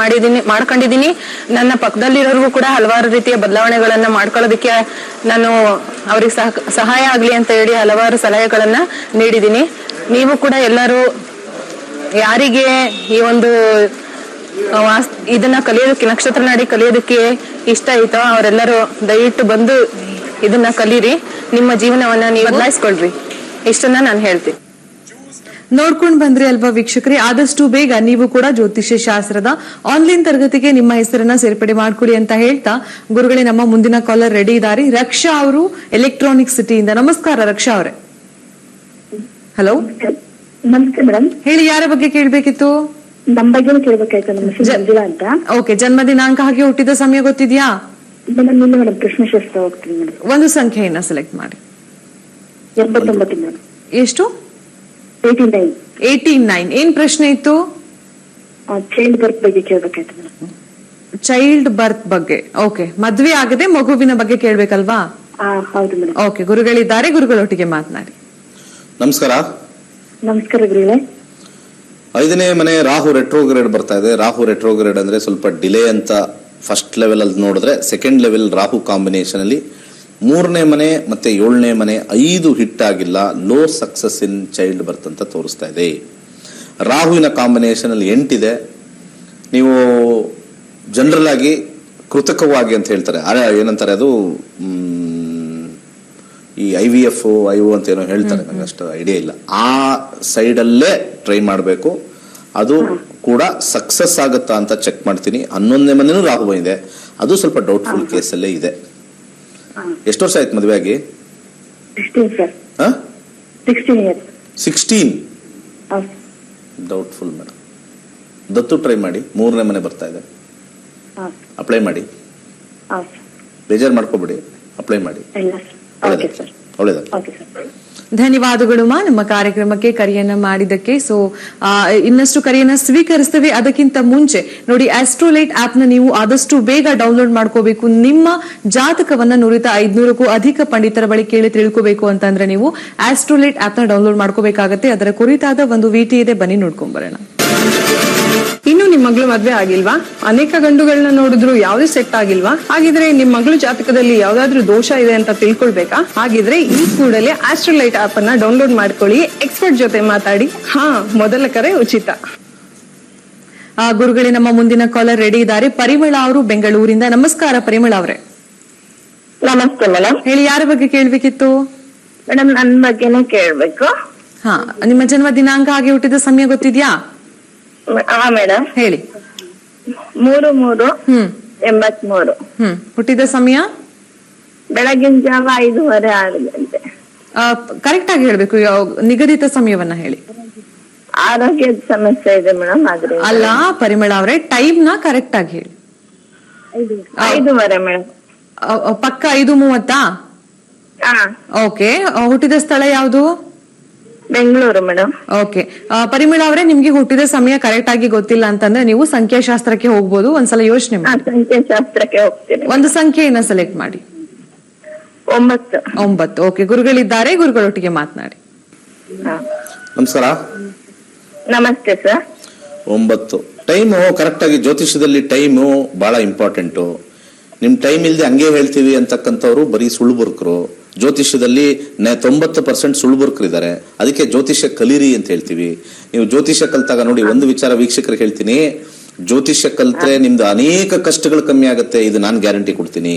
ಮಾಡ್ಕೊಂಡಿದ್ದೀನಿ. ನನ್ನ ಪಕ್ಕದಲ್ಲಿರೋರ್ಗೂ ಕೂಡ ಹಲವಾರು ರೀತಿಯ ಬದಲಾವಣೆಗಳನ್ನ ಮಾಡ್ಕೊಳ್ಳೋದಕ್ಕೆ ನಾನು ಅವ್ರಿಗೆ ಸಹಾಯ ಆಗ್ಲಿ ಅಂತ ಹೇಳಿ ಹಲವಾರು ಸಲಹೆಗಳನ್ನ ನೀಡಿದ್ದೀನಿ. ನೀವು ಕೂಡ ಎಲ್ಲರೂ ಯಾರಿಗೆ ಈ ಒಂದು ಇದನ್ನ ಕಲಿಯೋದಕ್ಕೆ, ನಕ್ಷತ್ರ ನಾಡಿ ಕಲಿಯೋದಕ್ಕೆ ಇಷ್ಟ ಆಯ್ತೋ ಅವರೆಲ್ಲರೂ ದಯವಿಟ್ಟು ಬಂದು ಇದನ್ನ ಕಲೀರಿ. ನಿಮ್ಮ ಜೀವನವನ್ನ ನೀವು ಬದಲಾಯಿಸ್ಕೊಳ್ರಿ. ಇಷ್ಟನ್ನ ನಾನು ಹೇಳ್ತೀನಿ. ನೋಡ್ಕೊಂಡ್ ಬಂದ್ರಿ ಅಲ್ವಾ ವೀಕ್ಷಕರೇ? ಆದಷ್ಟು ಬೇಗ ನೀವು ಕೂಡ ಜ್ಯೋತಿಷ್ಯ ಶಾಸ್ತ್ರದ ಆನ್ಲೈನ್ ತರಗತಿಗೆ ನಿಮ್ಮ ಹೆಸರನ್ನ ಸೇರ್ಪಡೆ ಮಾಡ್ಕೊಡಿ ಅಂತ ಹೇಳ್ತಾ, ಗುರುಗಳೇ ನಮ್ಮ ಮುಂದಿನ ಕಾಲರ್ ರೆಡಿ ಇದ್ದಾರೆ. ರಕ್ಷಾ ಅವರು ಎಲೆಕ್ಟ್ರಾನಿಕ್ ಸಿಟಿಯಿಂದ. ನಮಸ್ಕಾರ ರಕ್ಷಾ ಅವರೇ. ಹಲೋ, ನಮಸ್ತೆ ಮೇಡಮ್. ಹೇಳಿ, ಯಾರ ಬಗ್ಗೆ ಕೇಳ್ಬೇಕಿತ್ತು? ನಮ್ ಬಗ್ಗೆ ಕೇಳ್ಬೇಕಾಯ್ತು. ನಮ್ಮ ಹೆಸರು ಮಂಜುಳಾ ಅಂತ. ಓಕೆ, ಜನ್ಮ ದಿನಾಂಕ ಹಾಗೆ ಹುಟ್ಟಿದ ಸಮಯ ಗೊತ್ತಿದ್ಯಾ? ಮೇಡಮ್ ಇಲ್ಲ ಮೇಡಮ್, ಕೃಷ್ಣಶಾಸ್ತ್ರ ಹೋಗ್ತೀನಿ ಮೇಡಮ್. ಒಂದು ಸಂಖ್ಯೆಯನ್ನ ಸೆಲೆಕ್ಟ್ ಮಾಡಿ. 89 ಮೇಡಮ್. ಎಷ್ಟು? 89. 89. ಏನ್ ಪ್ರಶ್ನೆ ಇತ್ತು? ಚೈಲ್ಡ್ ಬರ್ತ್ ಬಗ್ಗೆ ಕೇಳ್ಬೇಕಾಯ್ತು ಮೇಡಮ್. ಚೈಲ್ಡ್ ಬರ್ತ್ ಬಗ್ಗೆ. ಓಕೆ, ಮದ್ವೆ ಆಗದೆ ಮಗುವಿನ ಬಗ್ಗೆ ಕೇಳ್ಬೇಕಲ್ವಾ? ಹೌದು ಮೇಡಮ್. ಓಕೆ, ಗುರುಗಳಿದ್ದಾರೆ, ಗುರುಗಳೊಟ್ಟಿಗೆ ಮಾತನಾಡಿ. ನಮಸ್ಕಾರ. ನಮಸ್ಕಾರ ಗುರುಗಳೇ. 5ನೇ ಮನೆ ರಾಹು ರೆಟ್ರೋಗ್ರೇಡ್ ಬರ್ತಾ ಇದೆ. ರಾಹು ರೆಟ್ರೋಗ್ರೇಡ್ ಅಂದ್ರೆ ಸ್ವಲ್ಪ ಡಿಲೇ ಅಂತ ಫಸ್ಟ್ ಲೆವೆಲ್ ಅಲ್ಲಿ ನೋಡಿದ್ರೆ, ಸೆಕೆಂಡ್ ಲೆವೆಲ್ ರಾಹು ಕಾಂಬಿನೇಷನ್ ಅಲ್ಲಿ 3ನೇ ಮನೆ ಮತ್ತೆ 7ನೇ ಮನೆ 5 ಹಿಟ್ ಆಗಿಲ್ಲ. Low success in child birth ಅಂತ ತೋರಿಸ್ತಾ ಇದೆ. ರಾಹುವಿನ ಕಾಂಬಿನೇಷನ್ ಅಲ್ಲಿ 8 ಇದೆ. ನೀವು ಜನರಲ್ ಆಗಿ ಕೃತಕವಾಗಿ ಅಂತ ಹೇಳ್ತಾರೆ, ಏನಂತಾರೆ ಅದು, ಈ IVF IO ಅಂತ ಏನೋ ಹೇಳ್ತಾರೆ, ನನಗೆ ಅಷ್ಟು ಐಡಿಯಾ ಇಲ್ಲ. ಆ ಸೈಡಲ್ಲೇ ಟ್ರೈ ಮಾಡಬೇಕು. ಅದು ಕೂಡ ಸಕ್ಸಸ್ ಆಗುತ್ತಾ ಅಂತ ಚೆಕ್ ಮಾಡ್ತೀನಿ. 11ನೇ ಮನೆನೂ ರಾಹು ಬಂದಿದೆ, ಅದು ಸ್ವಲ್ಪ ಡೌಟ್ಫುಲ್ ಕೇಸಲ್ಲೇ ಇದೆ. ಎಷ್ಟು ವರ್ಷ ಆಯ್ತು ಮದುವೆ ಆಗಿ? 16. Doubtful madam. ದತ್ತು ಟ್ರೈ ಮಾಡಿ. 3ನೇ ಮನೆ ಬರ್ತಾ ಇದೆ. ಹಾಂ ಅಪ್ಲೈ ಮಾಡಿ, ಹಾಂ ಬೇಜಾರು ಮಾಡ್ಕೋಬೇಡಿ, ಅಪ್ಲೈ ಮಾಡಿ. ಇಲ್ಲ ಸರ್. Okay sir. ಒಳ್ಳೇದಾಗ. Okay sir. ಧನ್ಯವಾದಗಳು ಮಾ ನಮ್ಮ ಕಾರ್ಯಕ್ರಮಕ್ಕೆ ಕರೆಯನ್ನ ಮಾಡಿದ್ದಕ್ಕೆ. ಸೊ ಇನ್ನಷ್ಟು ಕರೆಯನ್ನ ಸ್ವೀಕರಿಸ್ತೇವೆ. ಅದಕ್ಕಿಂತ ಮುಂಚೆ ನೋಡಿ, ಆಸ್ಟ್ರೋಲೈಟ್ ಆಪ್ ನ ನೀವು ಆದಷ್ಟು ಬೇಗ ಡೌನ್ಲೋಡ್ ಮಾಡ್ಕೋಬೇಕು. ನಿಮ್ಮ ಜಾತಕವನ್ನ 100-500ಕ್ಕೂ ಅಧಿಕ ಪಂಡಿತರ ಬಳಿ ಕೇಳಿ ತಿಳ್ಕೋಬೇಕು ಅಂತಂದ್ರೆ ನೀವು ಆಸ್ಟ್ರೋಲೈಟ್ ಆಪ್ ನ ಡೌನ್ಲೋಡ್ ಮಾಡ್ಕೋಬೇಕಾಗತ್ತೆ. ಅದರ ಕುರಿತಾದ ಒಂದು ವಿಟಿ ಇದೆ, ಬನ್ನಿ ನೋಡ್ಕೊಂಡ್ ಬರೋಣ. ಇನ್ನು ನಿಮ್ ಮಗಳು ಮದ್ವೆ ಆಗಿಲ್ವಾ? ಅನೇಕ ಗಂಡುಗಳನ್ನ ನೋಡಿದ್ರು ಯಾವ್ದು ಸೆಟ್ ಆಗಿಲ್ವಾ? ಹಾಗಿದ್ರೆ ನಿಮ್ ಮಗಳು ಜಾತಕದಲ್ಲಿ ಯಾವ್ದಾದ್ರು ದೋಷ ಇದೆ ಅಂತ ತಿಳ್ಕೊಳ್ಬೇಕಾ? ಹಾಗಿದ್ರೆ ಈ ಕೂಡಲೇ ಆಸ್ಟ್ರೋಲೈಟ್ ಆಪ್ ಅನ್ನ ಡೌನ್ಲೋಡ್ ಮಾಡ್ಕೊಳ್ಳಿ. ಎಕ್ಸ್ಪರ್ಟ್ ಜೊತೆ ಮಾತಾಡಿ. ಮೊದಲ ಕರೆ ಉಚಿತ. ಗುರುಗಳೇ, ನಮ್ಮ ಮುಂದಿನ ಕಾಲರ್ ರೆಡಿ ಇದ್ದಾರೆ. ಪರಿಮಳ ಅವರು ಬೆಂಗಳೂರಿಂದ. ನಮಸ್ಕಾರ ಪರಿಮಳ ಅವರೇ. ನಮಸ್ತೆ ಮೇಡಮ್. ಹೇಳಿ, ಯಾರ ಬಗ್ಗೆ ಕೇಳ್ಬೇಕಿತ್ತು? ಮೇಡಮ್ ನನ್ ಬಗ್ಗೆನೇ ಕೇಳ್ಬೇಕು. ನಿಮ್ಮ ಜನ್ಮ ದಿನಾಂಕ ಹಾಗೆ ಹುಟ್ಟಿದ ಸಮಯ ಗೊತ್ತಿದ್ಯಾ? ಹಾ ಮೇಡಮ್ ಹೇಳಿ. 3/3/83. ಹುಟ್ಟಿದ ಸಮಯ ಬೆಳಗಿನ ಜಾವ 5:30-6 ಗಂಟೆ. ಕರೆಕ್ಟ್ ಆಗಿ ಹೇಳ್ಬೇಕು, ನಿಗದಿತ ಸಮಯವನ್ನ ಹೇಳಿ. ಆರೋಗ್ಯದ ಸಮಸ್ಯೆ ಇದೆ ಮೇಡಮ್, ಆದ್ರೆ ಅಲ್ಲ ಪರಿಮಳ ಅವರೇ, ಟೈಮ್ ನ ಕರೆಕ್ಟ್ ಆಗಿ ಹೇಳಿ. 5:30 ಮೇಡಮ್. ಪಕ್ಕ 5:30. ಹಾ ಓಕೆ. ಹುಟ್ಟಿದ ಸ್ಥಳ ಯಾವುದು? ಬೆಂಗಳೂರು ಮೇಡಮ್. ಓಕೆ. ಪರಿಮಳ ಅವರೇ, ನಿಮ್ಗೆ ಹುಟ್ಟಿದ ಸಮಯ ಕರೆಕ್ಟ್ ಆಗಿ ಗೊತ್ತಿಲ್ಲ ಅಂತಂದ್ರೆ ನೀವು ಸಂಖ್ಯಾಶಾಸ್ತ್ರಕ್ಕೆ ಹೋಗ್ಬೋದು. ಒಂದ್ಸಲ ಯೋಚನೆ ಮಾಡಿ. ಸಂಖ್ಯಾಶಾಸ್ತ್ರಕ್ಕೆ ಹೋಗ್ತೀನಿ. ಒಂದು ಸಂಖ್ಯೆಯನ್ನ ಸೆಲೆಕ್ಟ್ ಮಾಡಿ. 9. 9. ಓಕೆ. ಗುರುಗಳಿದ್ದಾರೆ, ಗುರುಗಳೊಟ್ಟಿಗೆ ಮಾತನಾಡಿ. ನಮಸ್ಕಾರ. ನಮಸ್ತೆ ಸರ್. 9 ಟೈಮು ಕರೆಕ್ಟ್ ಆಗಿ, ಜ್ಯೋತಿಷದಲ್ಲಿ ಟೈಮು ಬಹಳ ಇಂಪಾರ್ಟೆಂಟು. ನಿಮ್ ಟೈಮ್ ಇಲ್ದೆ ಹಂಗೆ ಹೇಳ್ತೀವಿ ಅಂತಕ್ಕಂಥವ್ರು ಬರೀ ಸುಳ್ಳುಬುರ್ಕರು. ಜ್ಯೋತಿಷ್ಯದಲ್ಲಿ 90% ಸುಳ್ಳುಬುರ್ಕರಿದ್ದಾರೆ. ಅದಕ್ಕೆ ಜ್ಯೋತಿಷ್ಯ ಕಲೀರಿ ಅಂತ ಹೇಳ್ತೀವಿ. ನೀವು ಜ್ಯೋತಿಷ್ಯ ಕಲ್ತಾಗ ನೋಡಿ, ಒಂದು ವಿಚಾರ ವೀಕ್ಷಕರಿಗೆ ಹೇಳ್ತೀನಿ, ಜ್ಯೋತಿಷ್ಯ ಕಲ್ತ್ರೆ ನಿಮ್ದು ಅನೇಕ ಕಷ್ಟಗಳು ಕಮ್ಮಿ ಆಗುತ್ತೆ. ಇದು ನಾನು ಗ್ಯಾರಂಟಿ ಕೊಡ್ತೀನಿ,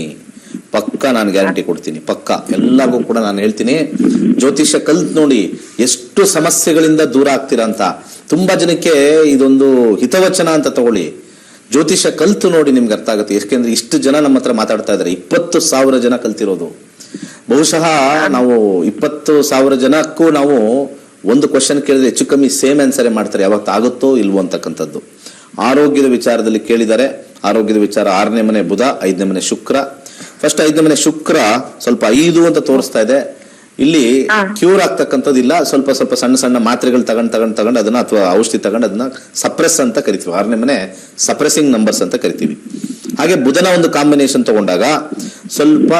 ಪಕ್ಕ ನಾನು ಗ್ಯಾರಂಟಿ ಕೊಡ್ತೀನಿ, ಪಕ್ಕ ಎಲ್ಲರಿಗೂ ಕೂಡ ನಾನು ಹೇಳ್ತೀನಿ. ಜ್ಯೋತಿಷ್ಯ ಕಲ್ತ್ ನೋಡಿ ಎಷ್ಟು ಸಮಸ್ಯೆಗಳಿಂದ ದೂರ ಆಗ್ತೀರಾ ಅಂತ. ತುಂಬಾ ಜನಕ್ಕೆ ಇದೊಂದು ಹಿತವಚನ ಅಂತ ತಗೊಳ್ಳಿ. ಜ್ಯೋತಿಷ್ಯ ಕಲ್ತು ನೋಡಿ, ನಿಮ್ಗೆ ಅರ್ಥ ಆಗುತ್ತೆ. ಯಾಕೆಂದ್ರೆ ಇಷ್ಟು ಜನ ನಮ್ಮ ಹತ್ರ ಮಾತಾಡ್ತಾ ಇದ್ದಾರೆ. 20,000 ಜನ ಕಲ್ತಿರೋದು. ಬಹುಶಃ ನಾವು 20,000 ಜನಕ್ಕೂ ನಾವು ಒಂದು ಕ್ವಶನ್ ಕೇಳಿದ್ರೆ ಹೆಚ್ಚು ಕಮ್ಮಿ ಸೇಮ್ ಆನ್ಸರೇ ಮಾಡ್ತಾರೆ, ಯಾವತ್ತು ಆಗುತ್ತೋ ಇಲ್ವೋ ಅಂತಕ್ಕಂಥದ್ದು. ಆರೋಗ್ಯದ ವಿಚಾರದಲ್ಲಿ ಕೇಳಿದ್ದಾರೆ. ಆರೋಗ್ಯದ ವಿಚಾರ 6ನೇ ಮನೆ ಬುಧ, 5ನೇ ಮನೆ ಶುಕ್ರ. ಫಸ್ಟ್ 5ನೇ ಮನೆ ಶುಕ್ರ ಸ್ವಲ್ಪ 5 ಅಂತ ತೋರಿಸ್ತಾ ಇದೆ. ಇಲ್ಲಿ ಕ್ಯೂರ್ ಆಗ್ತಕ್ಕಂಥದ್ದು ಇಲ್ಲ. ಸ್ವಲ್ಪ ಸ್ವಲ್ಪ ಸಣ್ಣ ಸಣ್ಣ ಮಾತ್ರೆಗಳು ತಗೊಂಡ್ ಅದನ್ನ, ಅಥವಾ ಔಷಧಿ ತಗೊಂಡು ಅದನ್ನ ಸಪ್ರೆಸ್ ಅಂತ ಕರಿತೀವಿ. 6ನೇ ಮನೆ ಸಪ್ರೆಸಿಂಗ್ ನಂಬರ್ಸ್ ಅಂತ ಕರಿತೀವಿ. ಹಾಗೆ ಬುಧನ ಒಂದು ಕಾಂಬಿನೇಷನ್ ತಗೊಂಡಾಗ ಸ್ವಲ್ಪ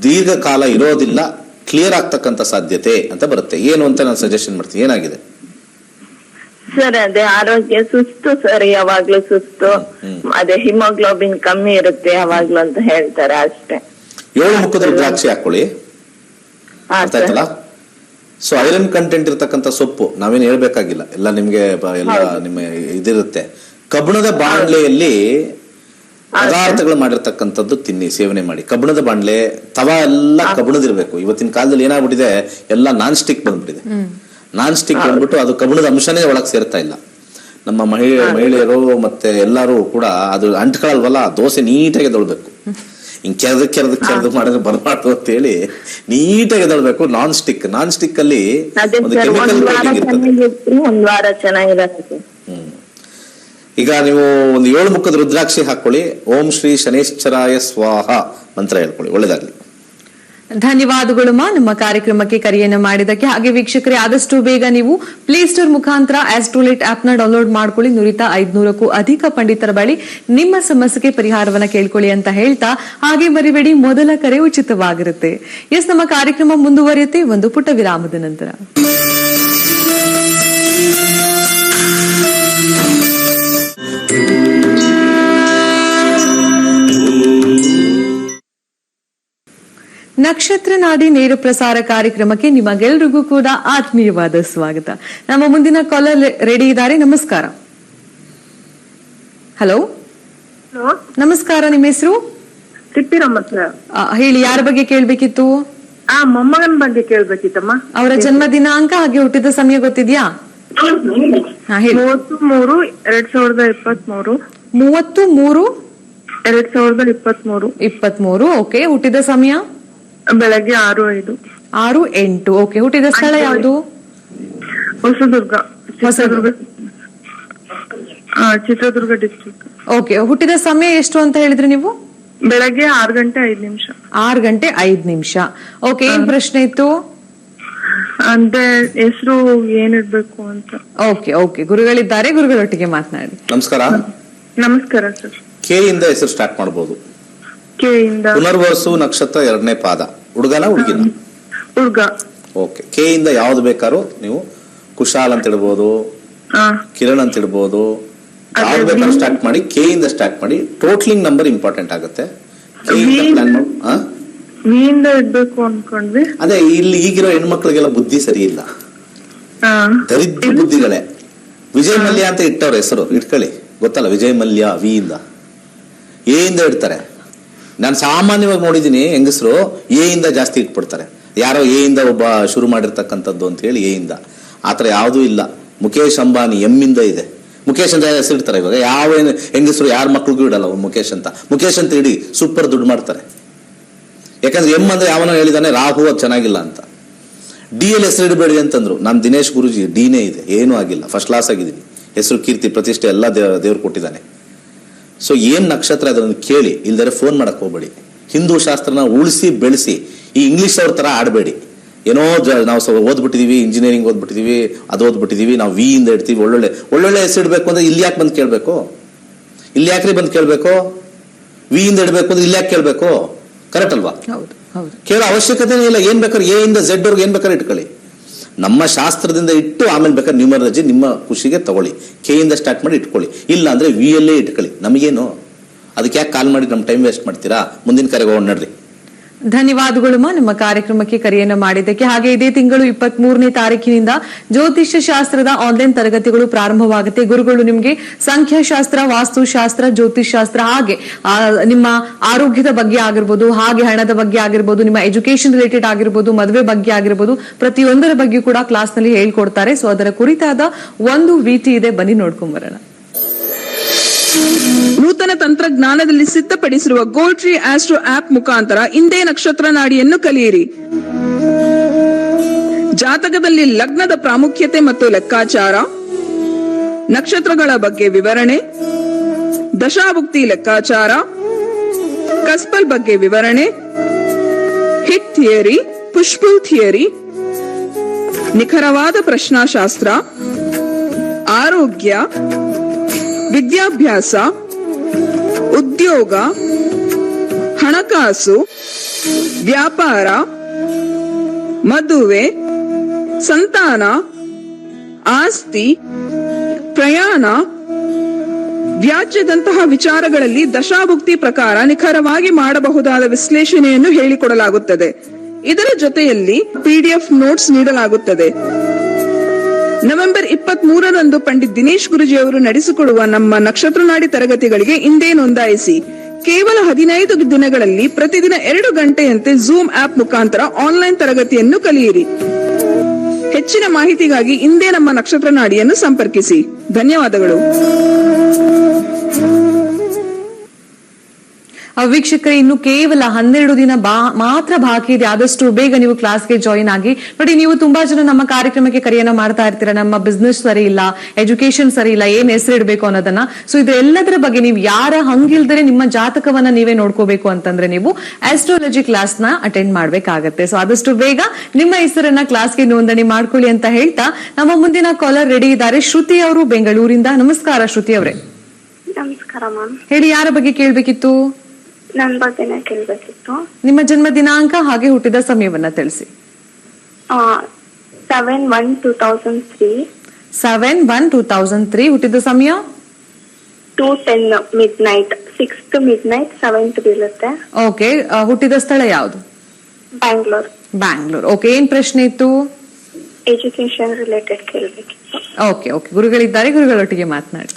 ದೀರ್ಘಕಾಲ ಇರೋದಿಲ್ಲ, ಕ್ಲಿಯರ್ ಆಗ್ತಕ್ಕಂಥ ಸಾಧ್ಯತೆ ಅಂತ ಬರುತ್ತೆ. ಏನು ಅಂತ ನಾನು ಸಜೆಷನ್ ಮಾಡ್ತೀನಿ. ಏನಾಗಿದೆ ಸರ್? ಅದೇ ಆರೋಗ್ಯ ಸುಸ್ತು ಸರ್, ಯಾವಾಗ್ಲೂ ಸುಸ್ತು. ಅದೇ ಹಿಮೋಗ್ಲೋಬಿನ್ ಕಮ್ಮಿ ಇರುತ್ತೆ ಯಾವಾಗ್ಲೂ ಅಂತ ಹೇಳ್ತಾರೆ ಅಷ್ಟೇ. 7 ಮುಖದ ರುದ್ರಾಕ್ಷಿ ಹಾಕೊಳ್ಳಿ, ಅರ್ಥ ಆಯ್ತಲ್ಲ? ಸೊ ಐರನ್ ಕಂಟೆಂಟ್ ಇರತಕ್ಕಂಥ ಸೊಪ್ಪು ನಾವೇನು ಹೇಳ್ಬೇಕಾಗಿಲ್ಲ, ಎಲ್ಲ ನಿಮ್ಗೆ ಎಲ್ಲ ನಿಮ್ಮ ಇದಿರುತ್ತೆ. ಕಬ್ಬಿಣದ ಬಾಂಡ್ಲೆಯಲ್ಲಿ ಪದಾರ್ಥಗಳು ಮಾಡಿರ್ತಕ್ಕಂಥದ್ದು ತಿನ್ನಿ, ಸೇವನೆ ಮಾಡಿ. ಕಬ್ಬಿಣದ ಬಾಂಡ್ಲೆ, ತವಾ ಎಲ್ಲ ಕಬ್ಬಿಣದಿರ್ಬೇಕು. ಇವತ್ತಿನ ಕಾಲದಲ್ಲಿ ಏನಾಗ್ಬಿಟ್ಟಿದೆ, ಎಲ್ಲ ನಾನ್ ಸ್ಟಿಕ್ ಬಂದ್ಬಿಟ್ಟಿದೆ. ನಾನ್ ಸ್ಟಿಕ್ ಬಂದ್ಬಿಟ್ಟು ಅದು ಕಬ್ಬಿಣದ ಅಂಶನೇ ಒಳಗೆ ಸೇರ್ತಾ ಇಲ್ಲ. ನಮ್ಮ ಮಹಿಳೆಯರು ಮತ್ತೆ ಎಲ್ಲರೂ ಕೂಡ ಅದು ಅಂಟ್ಕೊಳ್ಳಲ್ವಲ್ಲ, ದೋಸೆ ನೀಟಾಗಿ ಎದೊಳ್ಬೇಕು. ಹಿಂಗ್ ಕೆರೆದು ಮಾಡಿದ್ರೆ ಬರಬಾರ್ದು ಅಂತ ಹೇಳಿ ನೀಟಾಗಿ ಎದೊಳ್ಬೇಕು. ನಾನ್ ಸ್ಟಿಕ್ ಅಲ್ಲಿ ಒಂದು ಕೆಮಿಕಲ್ ಕೋಟಿಂಗ್ ಇರ್ತದೆ. ಒಂದ್ ವಾರ ಚೆನ್ನಾಗಿರುತ್ತೆ. ಈಗ ನೀವು ಒಂದು 7 ಮುಖದ ರುದ್ರಾಕ್ಷಿ ಹಾಕೊಳ್ಳಿ. ಓಂ ಶ್ರೀ ಶನೇಶ್ವರಾಯ ಸ್ವಾಹ ಮಂತ್ರ ಹೇಳ್ಕೊಳ್ಳಿ. ಒಳ್ಳೇದಾಗ್ಲಿ. ಧನ್ಯವಾದಗಳು ಮಾ ನಮ್ಮ ಕಾರ್ಯಕ್ರಮಕ್ಕೆ ಕರೆಯನ್ನು ಮಾಡಿದಕ್ಕೆ. ಹಾಗೆ ವೀಕ್ಷಕರೇ, ಆದಷ್ಟು ಬೇಗ ನೀವು ಪ್ಲೇ ಸ್ಟೋರ್ ಮುಖಾಂತರ ಆಸ್ಟ್ರೋಲೈಟ್ ಆಪ್ ನ ಡೌನ್ಲೋಡ್ ಮಾಡ್ಕೊಳ್ಳಿ. 100-500ಕ್ಕೂ ಅಧಿಕ ಪಂಡಿತರ ಬಳಿ ನಿಮ್ಮ ಸಮಸ್ಯೆಗೆ ಪರಿಹಾರವನ್ನ ಕೇಳ್ಕೊಳ್ಳಿ ಅಂತ ಹೇಳ್ತಾ, ಹಾಗೆ ಮರಿಬೇಡಿ, ಮೊದಲ ಕರೆ ಉಚಿತವಾಗಿರುತ್ತೆ. ಎಸ್, ನಮ್ಮ ಕಾರ್ಯಕ್ರಮ ಮುಂದುವರಿಯುತ್ತೆ ಒಂದು ಪುಟ್ಟ ವಿರಾಮದ ನಂತರ. ನಕ್ಷತ್ರ ನಾಡಿ ನೇರ ಪ್ರಸಾರ ಕಾರ್ಯಕ್ರಮಕ್ಕೆ ನಿಮಗೆಲ್ಲರಿಗೂ ಕೂಡ ಆತ್ಮೀಯವಾದ ಸ್ವಾಗತ. ನಮ್ಮ ಮುಂದಿನ ಕಾಲರ್ ರೆಡಿ ಇದ್ದಾರೆ. ನಮಸ್ಕಾರ. ಹಲೋ, ನಮಸ್ಕಾರ. ನಿಮ್ಮ ಹೆಸರು? ತಿಪ್ಪಿರಮ್ಮ. ಹೇಳಿ, ಯಾರ ಬಗ್ಗೆ ಕೇಳ್ಬೇಕಿತ್ತು? ಮೊಮ್ಮಗನ ಬಗ್ಗೆ ಕೇಳ್ಬೇಕಿತ್ತಮ್ಮ. ಅವರ ಜನ್ಮ ದಿನಾಂಕ ಹಾಗೆ ಹುಟ್ಟಿದ ಸಮಯ ಗೊತ್ತಿದ್ಯಾ? ಹೇಳಿ. 33/2023. 33/2023. 23. ಓಕೆ. ಹುಟ್ಟಿದ ಸಮಯ ಬೆಳಗ್ಗೆ 6:05. 6:08. ಓಕೆ. ಹುಟ್ಟಿದ ಸ್ಥಳ ಯಾವುದು? ಹೊಸದುರ್ಗ. ಚಿತ್ರದುರ್ಗ ಡಿಸ್ಟ್ರಿಕ್ಟ್. ಓಕೆ, ಹುಟ್ಟಿದ ಸಮಯ ಎಷ್ಟು ಅಂತ ಹೇಳಿದ್ರಿ ನೀವು? ಬೆಳಗ್ಗೆ 6:05. 6:05. ಓಕೆ, ಏನ್ ಪ್ರಶ್ನೆ ಇತ್ತು? ಅಂದ್ರೆ ಹೆಸರು ಏನಿಡ್ಬೇಕು ಅಂತ. ಓಕೆ ಓಕೆ, ಗುರುಗಳಿದ್ದಾರೆ, ಗುರುಗಳೊಟ್ಟಿಗೆ ಮಾತನಾಡಿ. ನಮಸ್ಕಾರ. ನಮಸ್ಕಾರ ಸರ್. ಕೆ ಇಂದ ಹೆಸರು ಸ್ಟಾರ್ಟ್ ಮಾಡಬಹುದು. ಕೆ ಇಂದ. ಪುನರ್ವಸು ನಕ್ಷತ್ರ 2ನೇ ಪಾದ. ಹುಡುಗನ ಹುಡುಗಿನ? ಹುಡುಗ. ಓಕೆ, ಕೆ ಇಂದ ಯಾವ್ದು ಬೇಕಾದ್ರೂ ನೀವು ಕುಶಾಲ್ ಅಂತ ಇಡ್ಬೋದು, ಕಿರಣ್ ಅಂತ ಇಡ್ಬೋದು, ಯಾವ್ದು ಬೇಕಾದ್ರೂ ಸ್ಟಾರ್ಟ್ ಮಾಡಿ. ಕೆ ಇಂದ ಸ್ಟಾರ್ಟ್ ಮಾಡಿ. ಟೋಟ್ಲಿಂಗ್ ನಂಬರ್ ಇಂಪಾರ್ಟೆಂಟ್ ಆಗುತ್ತೆ. ವಿಯಿಂದ ಇಡ್ಬೇಕು ಅನ್ಕೊಂಡ್ವಿ. ಅದೇ ಇಲ್ಲಿ ಈಗಿರೋ ಹೆಣ್ಮಕ್ಳಿಗೆಲ್ಲ ಬುದ್ಧಿ ಸರಿ ಇಲ್ಲ, ದರಿದ್ರ ಬುದ್ಧಿಗಳೇ. ವಿಜಯ್ ಮಲ್ಯ ಅಂತ ಇಟ್ಟವ್ರ ಹೆಸರು ಇಟ್ಕೊಳ್ಳಿ, ಗೊತ್ತಲ್ಲ? ವಿಜಯ್ ಮಲ್ಯ ವಿ ಇಂದ. ಎ ಇಂದ ಇಡ್ತಾರೆ. ನಾನು ಸಾಮಾನ್ಯವಾಗಿ ನೋಡಿದೀನಿ ಹೆಂಗಸರು ಎ ಇಂದ ಜಾಸ್ತಿ ಇಟ್ಬಿಡ್ತಾರೆ. ಯಾರೋ ಎ ಇಂದ ಒಬ್ಬ ಶುರು ಮಾಡಿರ್ತಕ್ಕಂಥದ್ದು ಅಂತ ಹೇಳಿ ಎ ಇಂದ. ಆತರ ಯಾವುದೂ ಇಲ್ಲ. ಮುಖೇಶ್ ಅಂಬಾನಿ ಎಂ ಇಂದ ಇದೆ. ಮುಖೇಶ್ ಅಂತ ಹೆಸರು ಇಡ್ತಾರೆ. ಇವಾಗ ಯಾವ ಹೆಂಗಸರು ಯಾರ ಮಕ್ಳಿಗೂ ಇಡಲ್ಲ ಮುಖೇಶ್ ಅಂತ. ಮುಖೇಶ್ ಅಂತ ಇಡಿ, ಸೂಪರ್ ದುಡ್ಡು ಮಾಡ್ತಾರೆ. ಯಾಕಂದ್ರೆ ಎಂ ಅಂದ್ರೆ ಯಾವನೋ ಹೇಳಿದಾನೆ ರಾಹು ಅದು ಚೆನ್ನಾಗಿಲ್ಲ ಅಂತ. ಡಿ ಎಲ್ ಹೆಸರು ಇಡಬೇಡಿ ಅಂತಂದ್ರು. ನಾನು ದಿನೇಶ್ ಗುರುಜಿ ಡಿನೇ ಇದೆ, ಏನೂ ಆಗಿಲ್ಲ, ಫಸ್ಟ್ ಕ್ಲಾಸ್ ಆಗಿದ್ದೀನಿ. ಹೆಸರು, ಕೀರ್ತಿ, ಪ್ರತಿಷ್ಠೆ ಎಲ್ಲ ದೇವ್ರು ಕೊಟ್ಟಿದ್ದಾನೆ. ಸೊ ಏನ್ ನಕ್ಷತ್ರ ಅದನ್ನು ಕೇಳಿ, ಇಲ್ದರೆ ಫೋನ್ ಮಾಡಕ್ ಹೋಗ್ಬೇಡಿ. ಹಿಂದೂ ಶಾಸ್ತ್ರನ ಉಳಿಸಿ ಬೆಳೆಸಿ. ಈ ಇಂಗ್ಲಿಷ್ ಅವ್ರ ತರ ಆಡಬೇಡಿ. ಏನೋ ನಾವು ಓದ್ಬಿಟ್ಟಿದೀವಿ, ಇಂಜಿನಿಯರಿಂಗ್ ಓದ್ಬಿಟ್ಟಿದೀವಿ, ಅದು ಓದ್ಬಿಟ್ಟಿದೀವಿ, ನಾವು ವಿ ಇಂದ ಇಡ್ತೀವಿ. ಒಳ್ಳೊಳ್ಳೆ ಹೆಸರು ಇಡಬೇಕು ಅಂದ್ರೆ ಇಲ್ಲಿ ಯಾಕೆ ಬಂದು ಕೇಳಬೇಕು? ಇಲ್ಲಿ ಯಾಕ್ರಿ ಬಂದು ಕೇಳಬೇಕು? ವಿ ಇಂದ ಇಡಬೇಕು ಅಂದ್ರೆ ಇಲ್ಲಿ ಯಾಕೆ ಕೇಳಬೇಕು? ಕರೆಕ್ಟ್ ಅಲ್ವಾ? ಕೇಳೋ ಅವಶ್ಯಕತೆನೇ ಇಲ್ಲ. ಏನ್ ಬೇಕಾದ್ರೆ ಎ ಇಂದ ಝೆಡ್ ಅವ್ರಿಗೆ ಏನ್ ಬೇಕಾದ್ರೆ ಇಟ್ಕೊಳ್ಳಿ. ನಮ್ಮ ಶಾಸ್ತ್ರದಿಂದ ಇಟ್ಟು ಆಮೇಲೆ ಬೇಕಾದ್ರೆ ನ್ಯೂಮರಾಲಜಿ ನಿಮ್ಮ ಖುಷಿಗೆ ತಗೊಳ್ಳಿ. ಕೆ ಇಂದ ಸ್ಟಾರ್ಟ್ ಮಾಡಿ ಇಟ್ಕೊಳ್ಳಿ. ಇಲ್ಲ ಅಂದ್ರೆ ವಿ ಅಲ್ಲೇ ಇಟ್ಕೊಳ್ಳಿ. ನಮಗೇನು ಅದಕ್ಕೆ ಯಾಕೆ ಕಾಲ್ ಮಾಡಿ ನಮ್ಮ ಟೈಮ್ ವೇಸ್ಟ್ ಮಾಡ್ತೀರಾ? ಮುಂದಿನ ಕರೆಗೆ ಹೋಗೋಣ ನಡ್ರಿ. ಧನ್ಯವಾದಗಳು ನಮ್ಮ ಕಾರ್ಯಕ್ರಮಕ್ಕೆ ಕರೆಯನ್ನು ಮಾಡಿದ್ದಕ್ಕೆ. ಹಾಗೆ ಇದೇ ತಿಂಗಳು 23ನೇ ತಾರೀಕಿನಿಂದ ಜ್ಯೋತಿಷ್ಯ ಶಾಸ್ತ್ರದ ಆನ್ಲೈನ್ ತರಗತಿಗಳು ಪ್ರಾರಂಭವಾಗುತ್ತೆ. ಗುರುಗಳು ನಿಮಗೆ ಸಂಖ್ಯಾಶಾಸ್ತ್ರ, ವಾಸ್ತುಶಾಸ್ತ್ರ, ಜ್ಯೋತಿಷ್ಶಾಸ್ತ್ರ, ಹಾಗೆ ನಿಮ್ಮ ಆರೋಗ್ಯದ ಬಗ್ಗೆ ಆಗಿರ್ಬೋದು, ಹಾಗೆ ಹಣದ ಬಗ್ಗೆ ಆಗಿರ್ಬೋದು, ನಿಮ್ಮ ಎಜುಕೇಶನ್ ರಿಲೇಟೆಡ್ ಆಗಿರ್ಬೋದು, ಮದುವೆ ಬಗ್ಗೆ ಆಗಿರ್ಬೋದು, ಪ್ರತಿಯೊಂದರ ಬಗ್ಗೆ ಕೂಡ ಕ್ಲಾಸ್ ನಲ್ಲಿ ಹೇಳ್ಕೊಡ್ತಾರೆ. ಸೊ ಅದರ ಕುರಿತಾದ ಒಂದು ವಿಟಿ ಇದೆ, ಬನ್ನಿ ನೋಡ್ಕೊಂಡ್ ಬರೋಣ. ನೂತನ ತಂತ್ರಜ್ಞಾನದಲ್ಲಿ ಸಿದ್ಧಪಡಿಸಿರುವ ಗೋಲ್ಡ್ ಟ್ರೀ ಆಸ್ಟ್ರೋ ಆಪ್ ಮುಖಾಂತರ ಇಂದೇ ನಕ್ಷತ್ರ ನಾಡಿಯನ್ನು ಕಲಿಯಿರಿ. ಜಾತಕದಲ್ಲಿ ಲಗ್ನದ ಪ್ರಾಮುಖ್ಯತೆ ಮತ್ತು ಲೆಕ್ಕಾಚಾರ, ನಕ್ಷತ್ರಗಳ ಬಗ್ಗೆ ವಿವರಣೆ, ದಶಾಭುಕ್ತಿ ಲೆಕ್ಕಾಚಾರ, ಕಸ್ಪಲ್ ಬಗ್ಗೆ ವಿವರಣೆ, ಹಿಟ್ ಥಿಯರಿ, ಪುಷ್ಪುಲ್ ಥಿಯರಿ, ನಿಖರವಾದ ಪ್ರಶ್ನಾಶಾಸ್ತ್ರ, ಆರೋಗ್ಯ, ವಿದ್ಯಾಭ್ಯಾಸ, ಉದ್ಯೋಗ, ಹಣಕಾಸು, ವ್ಯಾಪಾರ, ಮದುವೆ, ಸಂತಾನ, ಆಸ್ತಿ, ಪ್ರಯಾಣ, ವ್ಯಾಜ್ಯದಂತಹ ವಿಚಾರಗಳಲ್ಲಿ ದಶಾಭುಕ್ತಿ ಪ್ರಕಾರ ನಿಖರವಾಗಿ ಮಾಡಬಹುದಾದ ವಿಶ್ಲೇಷಣೆಯನ್ನು ಹೇಳಿಕೊಡಲಾಗುತ್ತದೆ. ಇದರ ಜೊತೆಯಲ್ಲಿ PDF ನೋಟ್ಸ್ ನೀಡಲಾಗುತ್ತದೆ. ನವೆಂಬರ್ 23ರಂದು ಪಂಡಿತ್ ದಿನೇಶ್ ಗುರುಜಿ ಅವರು ನಡೆಸಿಕೊಡುವ ನಮ್ಮ ನಕ್ಷತ್ರ ನಾಡಿ ತರಗತಿಗಳಿಗೆ ಇಂದೇ ನೋಂದಾಯಿಸಿ. ಕೇವಲ 15 ದಿನಗಳಲ್ಲಿ ಪ್ರತಿದಿನ 2 ಗಂಟೆಯಂತೆ ಝೂಮ್ ಆಪ್ ಮುಖಾಂತರ ಆನ್ಲೈನ್ ತರಗತಿಯನ್ನು ಕಲಿಯಿರಿ. ಹೆಚ್ಚಿನ ಮಾಹಿತಿಗಾಗಿ ಇಂದೇ ನಮ್ಮ ನಕ್ಷತ್ರ ನಾಡಿಯನ್ನು ಸಂಪರ್ಕಿಸಿ. ಧನ್ಯವಾದಗಳು. ವೀಕ್ಷಕರೇ, ಇನ್ನು ಕೇವಲ 12 ದಿನ ಮಾತ್ರ ಬಾಕಿ ಇದೆ. ಆದಷ್ಟು ಬೇಗ ನೀವು ಕ್ಲಾಸ್ಗೆ ಜಾಯಿನ್ ಆಗಿ. ನೋಡಿ, ನೀವು ತುಂಬಾ ಜನ ನಮ್ಮ ಕಾರ್ಯಕ್ರಮಕ್ಕೆ ಕರೆಯನ್ನ ಮಾಡ್ತಾ ಇರ್ತೀರಾ, ನಮ್ಮ ಬಿಸ್ನೆಸ್ ಸರಿ ಇಲ್ಲ, ಎಜುಕೇಶನ್ ಸರಿ ಇಲ್ಲ, ಏನ್ ಹೆಸರು ಇಡಬೇಕು ಅನ್ನೋದನ್ನ. ಸೊ ಇದೆಲ್ಲದರ ಬಗ್ಗೆ ನೀವು ಯಾರ ಹಂಗಿಲ್ದರೆ ನಿಮ್ಮ ಜಾತಕವನ್ನ ನೀವೇ ನೋಡ್ಕೋಬೇಕು ಅಂತಂದ್ರೆ ನೀವು ಆಸ್ಟ್ರಾಲಜಿ ಕ್ಲಾಸ್ ನ ಅಟೆಂಡ್ ಮಾಡ್ಬೇಕಾಗತ್ತೆ. ಸೊ ಆದಷ್ಟು ಬೇಗ ನಿಮ್ಮ ಹೆಸರನ್ನ ಕ್ಲಾಸ್ಗೆ ನೋಂದಣಿ ಮಾಡ್ಕೊಳ್ಳಿ ಅಂತ ಹೇಳ್ತಾ ನಮ್ಮ ಮುಂದಿನ ಕಾಲರ್ ರೆಡಿ ಇದ್ದಾರೆ. ಶ್ರುತಿ ಅವರು ಬೆಂಗಳೂರಿಂದ. ನಮಸ್ಕಾರ ಶ್ರುತಿ ಅವರೇ. ನಮಸ್ಕಾರ ಮ್ಯಾಮ್. ಹೇಳಿ, ಯಾರ ಬಗ್ಗೆ ಕೇಳ್ಬೇಕಿತ್ತು? ನನ್ನ ಬಗ್ಗೆನೇ ಕೇಳ್ಬೇಕಿತ್ತು. ನಿಮ್ಮ ಜನ್ಮ ದಿನಾಂಕ ಹಾಗೆ ಹುಟ್ಟಿದ ಸಮಯವನ್ನ ತಿಳಿಸಿ. 7/1/2003. 7/1/2003. ಹುಟ್ಟಿದ ಸಮಯ 2:10 midnight. 6th midnight 7th ಬೀಳುತ್ತೆ. ಓಕೆ. ಹುಟ್ಟಿದ ಸ್ಥಳ ಯಾವುದು? ಬ್ಯಾಂಗ್ಳೂರ್. ಬ್ಯಾಂಗ್ಳೂರ್. ಓಕೆ. ಏನ್ ಪ್ರಶ್ನೆ ಇತ್ತು? ಎಜುಕೇಶನ್ ರಿಲೇಟೆಡ್ ಕೇಳ್ಬೇಕಿತ್ತು. ಓಕೆ ಓಕೆ, ಗುರುಗಳಿದ್ದಾರೆ, ಗುರುಗಳೊಟ್ಟಿಗೆ ಮಾತನಾಡಿ.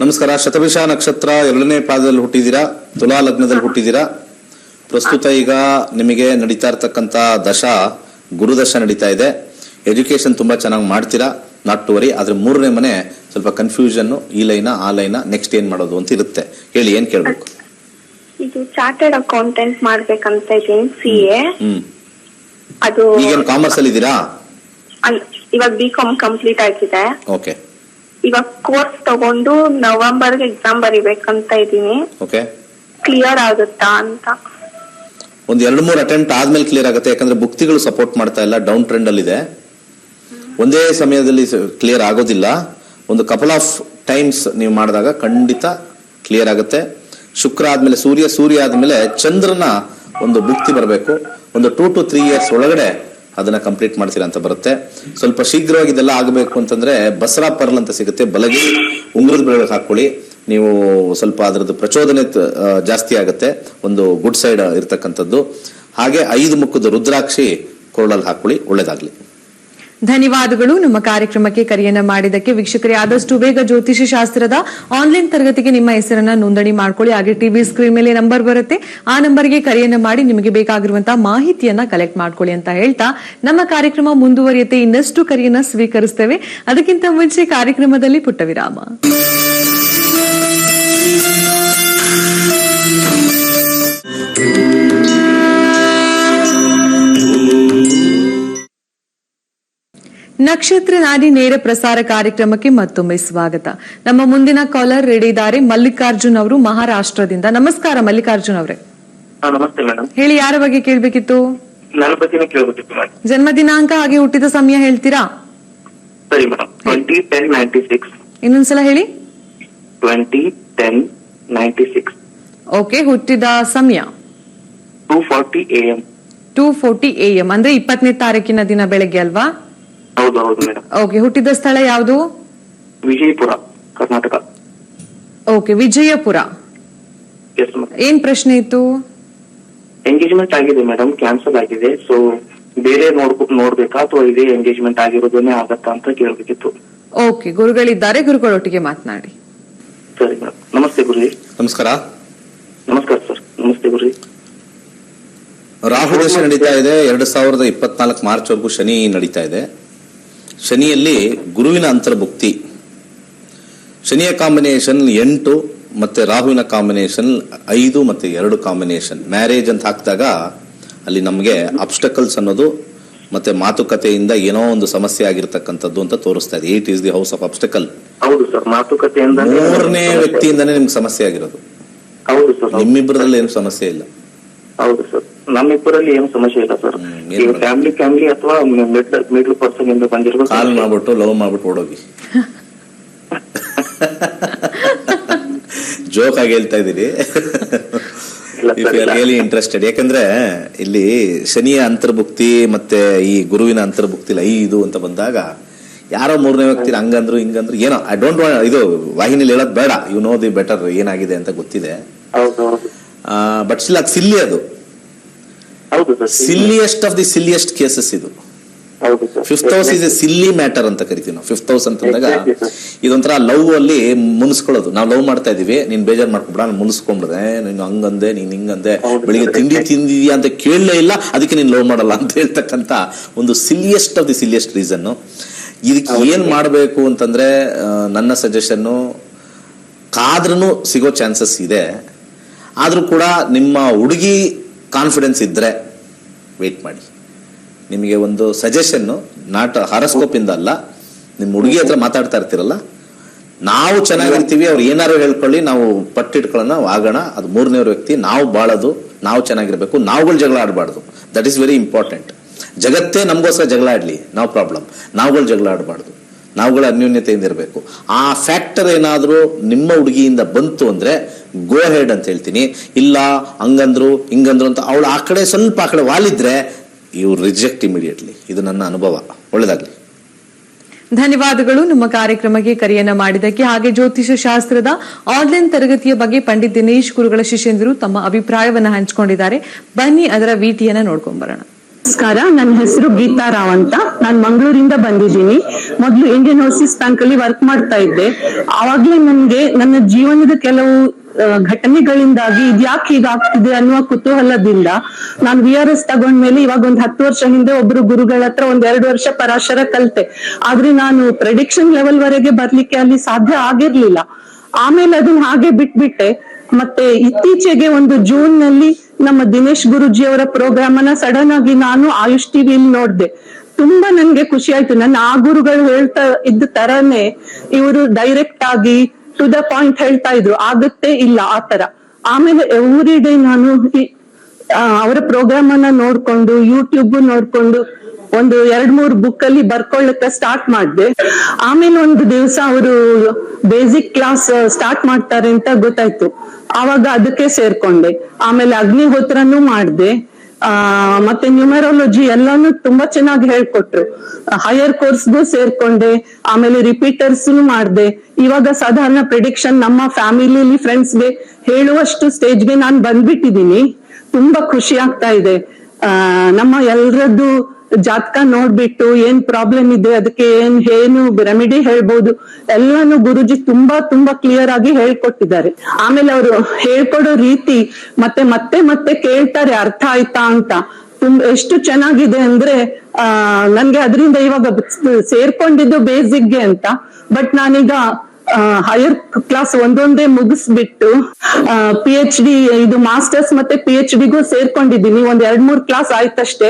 ನಮಸ್ಕಾರ. ಶತಭಿಷ ನಕ್ಷತ್ರ 2ನೇ ಪಾದದಲ್ಲಿ ಹುಟ್ಟಿದ್ದೀರಾ, ತುಲಾ ಲಗ್ನದಲ್ಲಿ ಹುಟ್ಟಿದ್ದೀರಾ. ಪ್ರಸ್ತುತ ಈಗ ನಿಮಗೆ ನಡೀತಾ ಇರ್ತಕ್ಕಂಥ ದಶಾ ಗುರುದಶ ನಡೀತಾ ಇದೆ. ಎಜುಕೇಶನ್ ತುಂಬಾ ಚೆನ್ನಾಗಿ ಮಾಡ್ತೀರಾ, ನಾಟ್ ಟು ವರಿ. ಆದ್ರೆ 3ನೇ ಮನೆ ಸ್ವಲ್ಪ ಕನ್ಫ್ಯೂಷನ್, ಈ ಲೈನ ಆ ಲೈನ, ನೆಕ್ಸ್ಟ್ ಏನ್ ಮಾಡೋದು ಅಂತ ಇರುತ್ತೆ. ಹೇಳಿ, ಏನ್ ಕೇಳ್ಬೇಕು? ಇದು ಚಾರ್ಟರ್ಡ್ ಅಕೌಂಟೆಂಟ್ ಮಾಡ್ಬೇಕಂತ ಇದ್ದೀನಿ, CA. ಅದು ಈಗೇನು ಕಾಮರ್ಸ್ ಅಲ್ಲಿ ಇದ್ದೀರಾ? ಇವಾಗ BCom ಕಂಪ್ಲೀಟ್ ಆಗಿದೆ. ಓಕೆ. ಇವಾಗ ಕೋರ್ಸ್ ತಗೊಂಡು ನವೆಂಬರ್ಗೆ ಎಕ್ಸಾಮ್ ಬರಿಬೇಕಂತ ಇದೀನಿ. ಓಕೆ, ಕ್ಲಿಯರ್ ಆಗುತ್ತಾ ಅಂತ. ಒಂದು 2-3 ಅಟೆಂಪ್ಟ್ ಆದ್ಮೇಲೆ ಕ್ಲಿಯರ್ ಆಗುತ್ತೆ. ಯಾಕಂದ್ರೆ ಬುಕ್ತಿಗಳು ಸಪೋರ್ಟ್ ಮಾಡ್ತಾ ಇಲ್ಲ, ಡೌನ್ ಟ್ರೆಂಡ್ ಅಲ್ಲಿ ಇದೆ. ಒಂದೇ ಸಮಯದಲ್ಲಿ ಕ್ಲಿಯರ್ ಆಗೋದಿಲ್ಲ. ಒಂದು ಕಪಲ್ ಆಫ್ ಟೈಮ್ಸ್ ನೀವು ಮಾಡಿದಾಗ ಖಂಡಿತ ಕ್ಲಿಯರ್ ಆಗುತ್ತೆ. ಶುಕ್ರ ಆದ್ಮೇಲೆ ಸೂರ್ಯ ಆದ್ಮೇಲೆ ಚಂದ್ರನ ಒಂದು ಬುಕ್ತಿ ಬರಬೇಕು. ಒಂದು 2 to 3 years ಒಳಗಡೆ ಅದನ್ನ ಕಂಪ್ಲೀಟ್ ಮಾಡ್ತೀರಾ ಅಂತ ಬರುತ್ತೆ. ಸ್ವಲ್ಪ ಶೀಘ್ರವಾಗಿ ಇದೆಲ್ಲ ಆಗಬೇಕು ಅಂತಂದ್ರೆ ಬಸರಾ ಪರ್ಲ್ ಅಂತ ಸಿಗುತ್ತೆ, ಬಲಗಿ ಉಂಗುರದ ಬೆಳಗ್ಗೆ ಹಾಕೊಳ್ಳಿ. ನೀವು ಸ್ವಲ್ಪ ಅದರದ್ದು ಪ್ರಚೋದನೆ ಜಾಸ್ತಿ ಆಗುತ್ತೆ, ಒಂದು ಗುಡ್ ಸೈಡ್ ಇರ್ತಕ್ಕಂಥದ್ದು. ಹಾಗೆ 5 ಮುಖದ ರುದ್ರಾಕ್ಷಿ ಕೊರಳಲ್ಲಿ ಹಾಕೊಳ್ಳಿ, ಒಳ್ಳೇದಾಗ್ಲಿ. ಧನ್ಯವಾದಗಳು. ನಮ್ಮ ಕಾರ್ಯಕ್ರಮಕ್ಕೆ ಕರೆಯನ್ನ ಮಾಡಿದಕ್ಕೆ. ವೀಕ್ಷಕರೇ, ಆದಷ್ಟು ಬೇಗ ಜ್ಯೋತಿಷ ಶಾಸ್ತ್ರದ ಆನ್ಲೈನ್ ತರಗತಿಗೆ ನಿಮ್ಮ ಹೆಸರನ್ನ ನೋಂದಣಿ ಮಾಡ್ಕೊಳ್ಳಿ. ಹಾಗೆ ಟಿವಿ ಸ್ಕ್ರೀನ್ ಮೇಲೆ ನಂಬರ್ ಬರುತ್ತೆ, ಆ ನಂಬರ್ಗೆ ಕರೆಯನ್ನ ಮಾಡಿ ನಿಮಗೆ ಬೇಕಾಗಿರುವಂತಹ ಮಾಹಿತಿಯನ್ನ ಕಲೆಕ್ಟ್ ಮಾಡ್ಕೊಳ್ಳಿ ಅಂತ ಹೇಳ್ತಾ ನಮ್ಮ ಕಾರ್ಯಕ್ರಮ ಮುಂದುವರಿಯುತ್ತೆ. ಇನ್ನಷ್ಟು ಕರೆಯನ್ನ ಸ್ವೀಕರಿಸ್ತೇವೆ. ಅದಕ್ಕಿಂತ ಮುಂಚೆ ಕಾರ್ಯಕ್ರಮದಲ್ಲಿ ಪುಟ್ಟ ವಿರಾಮ. ನಕ್ಷತ್ರ ನಾಡಿ ನೇರ ಪ್ರಸಾರ ಕಾರ್ಯಕ್ರಮಕ್ಕೆ ಮತ್ತೊಮ್ಮೆ ಸ್ವಾಗತ. ನಮ್ಮ ಮುಂದಿನ ಕಾಲರ್ ರೆಡಿ ಇದ್ದಾರೆ, ಮಲ್ಲಿಕಾರ್ಜುನ್ ಅವರು ಮಹಾರಾಷ್ಟ್ರದಿಂದ. ನಮಸ್ಕಾರ ಮಲ್ಲಿಕಾರ್ಜುನ್ ಅವರೇ. ನಮಸ್ತೆ ಮೇಡಮ್. ಹೇಳಿ, ಯಾರ ಬಗ್ಗೆ ಕೇಳ್ಬೇಕಿತ್ತು? ನನ್ನ ಬಗ್ಗೆನೇ ಕೇಳಬೇಕಿತ್ತು ಮೇಡಮ್. ಜನ್ಮ ದಿನಾಂಕ ಹಾಗೆ ಹುಟ್ಟಿದ ಸಮಯ ಹೇಳ್ತೀರಾ? ಸರಿ ಮೇಡಮ್. 2010-96. ಇನ್ನೊಂದ್ಸಲ ಹೇಳಿ. 2010-96. ಓಕೆ, ಹುಟ್ಟಿದ ಸಮಯ 2:40 AM. 2:40 AM ಅಂದ್ರೆ 20ನೇ ತಾರೀಕಿನ ದಿನ ಬೆಳಗ್ಗೆ ಅಲ್ವಾ? ಹೌದು ಮೇಡಮ್. ಓಕೆ, ಹುಟ್ಟಿದ ಸ್ಥಳ ಯಾವುದು? Vijayapura, Karnataka. Okay, Vijayapura. Yes madam. ಏನ್ ಪ್ರಶ್ನೆ ಇತ್ತು? ಎಂಗೇಜ್ಮೆಂಟ್ ಆಗಿದೆ ಮೇಡಮ್, ಕ್ಯಾನ್ಸಲ್ ಆಗಿದೆ. ಸೊ ಬೇರೆ ನೋಡ್ಬೇಕಾ ಅಥವಾ ಇದೇ ಎಂಗೇಜ್ಮೆಂಟ್ ಆಗಿರೋದನ್ನೇ ಆಗತ್ತಾ ಅಂತ ಕೇಳ್ಬೇಕಿತ್ತು. ಓಕೆ, ಗುರುಗಳಿದ್ದಾರೆ, ಗುರುಗಳೊಟ್ಟಿಗೆ ಮಾತನಾಡಿ. ಸರಿ ಮೇಡಮ್. ನಮಸ್ತೆ ಗುರುಜಿ. ನಮಸ್ಕಾರ. ನಮಸ್ಕಾರ ಸರ್. ನಮಸ್ತೆ ಗುರುಜಿ. ರಾಹು ದಶೆ ನಡೀತಾ ಇದೆ. 2024 ಮಾರ್ಚ್ ವರೆಗೂ ಶನಿ ನಡೀತಾ ಇದೆ. ಶನಿಯಲ್ಲಿ ಗುರುವಿನ ಅಂತರ್ಭುಕ್ತಿ, ಶನಿಯ ಕಾಂಬಿನೇಷನ್ 8 ಮತ್ತೆ ರಾಹುವಿನ ಕಾಂಬಿನೇಷನ್ 5 ಮತ್ತೆ 2 ಕಾಂಬಿನೇಷನ್. ಮ್ಯಾರೇಜ್ ಅಂತ ಹಾಕಿದಾಗ ಅಲ್ಲಿ ನಮಗೆ ಅಬ್ಸ್ಟಕಲ್ಸ್ ಅನ್ನೋದು ಮತ್ತೆ ಮಾತುಕತೆಯಿಂದ ಏನೋ ಒಂದು ಸಮಸ್ಯೆ ಆಗಿರ್ತಕ್ಕಂಥದ್ದು ಅಂತ ತೋರಿಸ್ತಾ ಇದೆ. 8 is the house of obstacle. ಹೌದು ಸರ್, ಮಾತುಕತೆಯಿಂದ 3ನೇ ವ್ಯಕ್ತಿಯಿಂದಾನೇ ನಿಮ್ಗೆ ಸಮಸ್ಯೆ ಆಗಿರೋದು. ಹೌದು ಸರ್. ನಿಮ್ಮಿಬ್ಬರಲ್ಲಿ ಏನು ಸಮಸ್ಯೆ ಇಲ್ಲ. ಹೌದು ಸರ್, ನಮ್ಮಿಬ್ಬರಲ್ಲಿ ಏನು ಸಮಸ್ಯೆ ಇಲ್ಲ ಸರ್. ಫ್ಯಾಮಿಲಿ ಅಥವಾ ಮಿಡ್ಲ್ ಪರ್ಸನ್ ಇಂದ ಬಂದಿರೋ ಕಾಲ್ ಮಾಡ್ಬಿಟ್ಟು ಲವ್ ಮಾಡ್ಬಿಟ್ಟು ಓಡೋಗಿ. ಜೋಕ್ ಆಗಿ ಹೇಳ್ತಾ ಇದ್ದೀನಿ. Really interested. ಯಾಕಂದ್ರೆ ಇಲ್ಲಿ ಶನಿಯ ಅಂತರ್ಭುಕ್ತಿ ಮತ್ತೆ ಈ ಗುರುವಿನ ಅಂತರ್ಭುಕ್ತಿ 5 ಅಂತ ಬಂದಾಗ ಯಾರೋ 3ನೇ ವ್ಯಕ್ತಿ ಹಂಗಂದ್ರು ಹಿಂಗಂದ್ರು ಏನೋ ಐ ಡೋಂಟ್ ವಾಂಟ್, ಇದು ವಾಹಿನಿಲಿ ಹೇಳೋದು ಬೇಡ, ಯು ನೋ ದಿ ಬೆಟರ್ ಏನಾಗಿದೆ ಅಂತ ಗೊತ್ತಿದೆ. ಬಟ್ ಸ್ಟಿಲ್ ಅದು ಸಿಲ್ಲಿ, ಅದು ಸಿಲ್ಲಿಯೆಸ್ಟ್ ಆಫ್ ದಿ ಸಿಲ್ಲಿಯೆಸ್ಟ್ ಕೇಸಸ್ ಇದು. 5th house is A silly matter ಅಂತ ಕರಿತೀವಿ ನಾವು. 5th house ಅಂತಂದಾಗ ಇದೊಂಥರ ಲವ್ ಅಲ್ಲಿ ಮುನ್ಸ್ಕೊಳ್ಳೋದು. ನಾವು ಲವ್ ಮಾಡ್ತಾ ಇದೀವಿ, ನೀನ್ ಬೇಜಾರ್ ಮಾಡ್ಕೊಬಿಡ, ನಾನು ಮುನ್ಸ್ಕೊಂಡ್ಬಿಡ್ದೆ, ನೀನು ಹಂಗಂದೆ, ನೀನ್ ಹಿಂಗಂದೆ, ಬೆಳಿಗ್ಗೆ ತಿಂಡಿ ತಿಂದಿದ್ಯಾ ಅಂತ ಕೇಳಲೇ ಇಲ್ಲ, ಅದಕ್ಕೆ ನೀನ್ ಲವ್ ಮಾಡಲ್ಲ ಅಂತ ಹೇಳ್ತಕ್ಕಂತ ಒಂದು ಸಿಲ್ಲಿಯೆಸ್ಟ್ ಆಫ್ ದಿ ಸಿಲ್ಲಿಯೆಸ್ಟ್ ರೀಸನ್. ಇದಕ್ಕೆ ಏನ್ ಮಾಡ್ಬೇಕು ಅಂತಂದ್ರೆ ನನ್ನ ಸಜೆಷನ್, ಕಾದ್ರೂ ಸಿಗೋ ಚಾನ್ಸಸ್ ಇದೆ. ಆದ್ರೂ ಕೂಡ ನಿಮ್ಮ ಹುಡುಗಿ ಕಾನ್ಫಿಡೆನ್ಸ್ ಇದ್ರೆ ವೇಟ್ ಮಾಡಿ. ನಿಮಗೆ ಒಂದು ಸಜೆಷನ್, ನಾಟ್ ಹಾರಸ್ಕೋಪ್ ಇಂದ ಅಲ್ಲ, ನಿಮ್ಮ ಹುಡುಗಿ ಹತ್ರ ಮಾತಾಡ್ತಾ ಇರ್ತೀರಲ್ಲ, ನಾವು ಚೆನ್ನಾಗಿರ್ತೀವಿ, ಅವ್ರು ಏನಾರು ಹೇಳ್ಕೊಳ್ಳಿ, ನಾವು ಪಟ್ಟಿಟ್ಕೊಳ್ಳೋಣ, ಆಗೋಣ. ಅದು 3ನೇ ವ್ಯಕ್ತಿ, ನಾವು ಬಾಳೋದು, ನಾವು ಚೆನ್ನಾಗಿರ್ಬೇಕು, ನಾವುಗಳು ಜಗಳ ಆಡಬಾರ್ದು. That is very important. ಜಗತ್ತೇ ನಮಗೋಸ್ಕರ ಜಗಳ ಆಡ್ಲಿ, ನಾವು ಪ್ರಾಬ್ಲಮ್. ನಾವುಗಳು ಜಗಳ ಆಡಬಾರ್ದು, ನಾವುಗಳ ಅನ್ಯೋನ್ಯತೆಯಿಂದ ಇರಬೇಕು. ಆ ಫ್ಯಾಕ್ಟರ್ ಏನಾದರೂ ನಿಮ್ಮ ಹುಡುಗಿಯಿಂದ ಬಂತು ಅಂದ್ರೆ ಗೋ ಹೆಡ್ ಅಂತ ಹೇಳ್ತೀನಿ. ಇಲ್ಲ ಹಂಗಂದ್ರು ಹಿಂಗಂದ್ರು ಅಂತ ಅವಳು ಆ ಕಡೆ ಸ್ವಲ್ಪ ಆ ಕಡೆ ವಾಲಿದ್ರೆ ಯು ರಿಜೆಕ್ಟ್ ಇಮಿಡಿಯೇಟ್ಲಿ. ಇದು ನನ್ನ ಅನುಭವ. ಒಳ್ಳೆದಾಗ್ಲಿ. ಧನ್ಯವಾದಗಳು ನಮ್ಮ ಕಾರ್ಯಕ್ರಮಕ್ಕೆ ಕರೆಯನ್ನ ಮಾಡಿದ್ದಕ್ಕೆ. ಹಾಗೆ ಜ್ಯೋತಿಷ ಶಾಸ್ತ್ರದ ಆನ್ಲೈನ್ ತರಗತಿಯ ಬಗ್ಗೆ ಪಂಡಿತ್ ದಿನೇಶ್ ಗುರುಗಳ ಶಿಷ್ಯಂದಿರು ತಮ್ಮ ಅಭಿಪ್ರಾಯವನ್ನ ಹಂಚಿಕೊಂಡಿದ್ದಾರೆ. ಬನ್ನಿ ಅದರ ವಿಟಿಯನ್ನ ನೋಡ್ಕೊಂಡ್ ಬರೋಣ. ನಮಸ್ಕಾರ, ನನ್ನ ಹೆಸರು ಗೀತಾ ರಾವ್ ಅಂತ. ನಾನು ಮಂಗಳೂರಿಂದ ಬಂದಿದ್ದೀನಿ. ಮೊದಲು ಇಂಡಿಯನ್ ಓವರ್ಸೀಸ್ ಬ್ಯಾಂಕ್ ಅಲ್ಲಿ ವರ್ಕ್ ಮಾಡ್ತಾ ಇದ್ದೆ. ಆವಾಗ್ಲೇ ನನಗೆ ನನ್ನ ಜೀವನದ ಕೆಲವು ಘಟನೆಗಳಿಂದಾಗಿ ಇದ್ಯಾಕೆ ಹೀಗಾಗ್ತಿದೆ ಅನ್ನುವ ಕುತೂಹಲದಿಂದ ನಾನು VRS ತಗೊಂಡ್ಮೇಲೆ ಇವಾಗ ಒಂದು 10 ವರ್ಷ ಹಿಂದೆ ಒಬ್ರು ಗುರುಗಳ ಹತ್ರ 1-2 ವರ್ಷ ಪರಾಶರ ಕಲ್ತೆ. ಆದ್ರೆ ನಾನು ಪ್ರೆಡಿಕ್ಷನ್ ಲೆವೆಲ್ ವರೆಗೆ ಬರ್ಲಿಕ್ಕೆ ಅಲ್ಲಿ ಸಾಧ್ಯ ಆಗಿರ್ಲಿಲ್ಲ. ಆಮೇಲೆ ಅದನ್ನ ಹಾಗೆ ಬಿಟ್ಬಿಟ್ಟೆ. ಮತ್ತೆ ಇತ್ತೀಚೆಗೆ ಒಂದು ಜೂನ್ ನಲ್ಲಿ ನಮ್ಮ ದಿನೇಶ್ ಗುರುಜಿ ಅವರ ಪ್ರೋಗ್ರಾಮ್ ಅನ್ನ ಸಡನ್ ಆಗಿ ನಾನು ಆಯುಷ್ ಟಿವಿಯಲ್ಲಿ ನೋಡ್ದೆ. ತುಂಬಾ ನನ್ಗೆ ಖುಷಿ ಆಯ್ತು. ನನ್ನ ಆ ಗುರುಗಳು ಹೇಳ್ತಾ ಇದ್ದ ತರನೇ ಇವರು ಡೈರೆಕ್ಟ್ ಆಗಿ ಟು ದ ಪಾಯಿಂಟ್ ಹೇಳ್ತಾ ಇದ್ರು, ಆಗುತ್ತೆ ಇಲ್ಲ ಆ ತರ. ಆಮೇಲೆ ಎವ್ರಿ ಡೇ ನಾನು ಅವರ ಪ್ರೋಗ್ರಾಮ್ ಅನ್ನ ನೋಡ್ಕೊಂಡು ಯೂಟ್ಯೂಬ್ ನೋಡ್ಕೊಂಡು ಒಂದು 2-3 ಬುಕ್ ಅಲ್ಲಿ ಬರ್ಕೊಳ್ಳಕ್ಕೆ ಸ್ಟಾರ್ಟ್ ಮಾಡಿದೆ. ಆಮೇಲೆ ಒಂದು ದಿವಸ ಅವರು ಬೇಸಿಕ್ ಕ್ಲಾಸ್ ಸ್ಟಾರ್ಟ್ ಮಾಡ್ತಾರೆ ಅಂತ ಗೊತ್ತಾಯ್ತು. ಆವಾಗ ಅದಕ್ಕೆ ಸೇರ್ಕೊಂಡೆ. ಆಮೇಲೆ ಅಗ್ನಿಹೋತ್ರನೂ ಮಾಡಿದೆ. ಮತ್ತೆ ನ್ಯೂಮರಾಲಜಿ ಎಲ್ಲಾನು ತುಂಬಾ ಚೆನ್ನಾಗಿ ಹೇಳ್ಕೊಟ್ರು. ಹೈಯರ್ ಕೋರ್ಸ್ಗೂ ಸೇರ್ಕೊಂಡೆ. ಆಮೇಲೆ ರಿಪೀಟರ್ಸ್ ಮಾಡಿದೆ. ಇವಾಗ ಸಾಧಾರಣ ಪ್ರಿಡಿಕ್ಷನ್ ನಮ್ಮ ಫ್ಯಾಮಿಲಿಲಿ ಫ್ರೆಂಡ್ಸ್ಗೆ ಹೇಳುವಷ್ಟು ಸ್ಟೇಜ್ಗೆ ನಾನು ಬಂದ್ಬಿಟ್ಟಿದೀನಿ. ತುಂಬಾ ಖುಷಿ ಆಗ್ತಾ ಇದೆ. ನಮ್ಮ ಎಲ್ರದ್ದು ಜಾತಕ ನೋಡ್ಬಿಟ್ಟು ಏನ್ ಪ್ರಾಬ್ಲಮ್ ಇದೆ, ಅದಕ್ಕೆ ಏನು ರೆಮಿಡಿ ಹೇಳ್ಬೋದು ಎಲ್ಲಾನು ಗುರುಜಿ ತುಂಬಾ ಕ್ಲಿಯರ್ ಆಗಿ ಹೇಳ್ಕೊಟ್ಟಿದ್ದಾರೆ. ಆಮೇಲೆ ಅವರು ಹೇಳ್ಕೊಡೋ ರೀತಿ ಮತ್ತೆ ಮತ್ತೆ ಮತ್ತೆ ಕೇಳ್ತಾರೆ ಅರ್ಥ ಆಯ್ತಾ ಅಂತ. ಎಷ್ಟು ಚೆನ್ನಾಗಿದೆ ಅಂದ್ರೆ ನನ್ಗೆ ಅದರಿಂದ ಇವಾಗ ಸೇರ್ಕೊಂಡಿದ್ದು ಬೇಸಿಕ್ಗೆ ಅಂತ. ಬಟ್ ನಾನೀಗ ಹೈಯರ್ ಕ್ಲಾಸ್ ಒಂದೊಂದೇ ಮುಗಿಸ್ಬಿಟ್ಟು PhD ಇದು ಮಾಸ್ಟರ್ಸ್ ಮತ್ತೆ PhDಗೂ ಸೇರ್ಕೊಂಡಿದ್ದೀನಿ. 1-2-3 ಕ್ಲಾಸ್ ಆಯ್ತಷ್ಟೇ.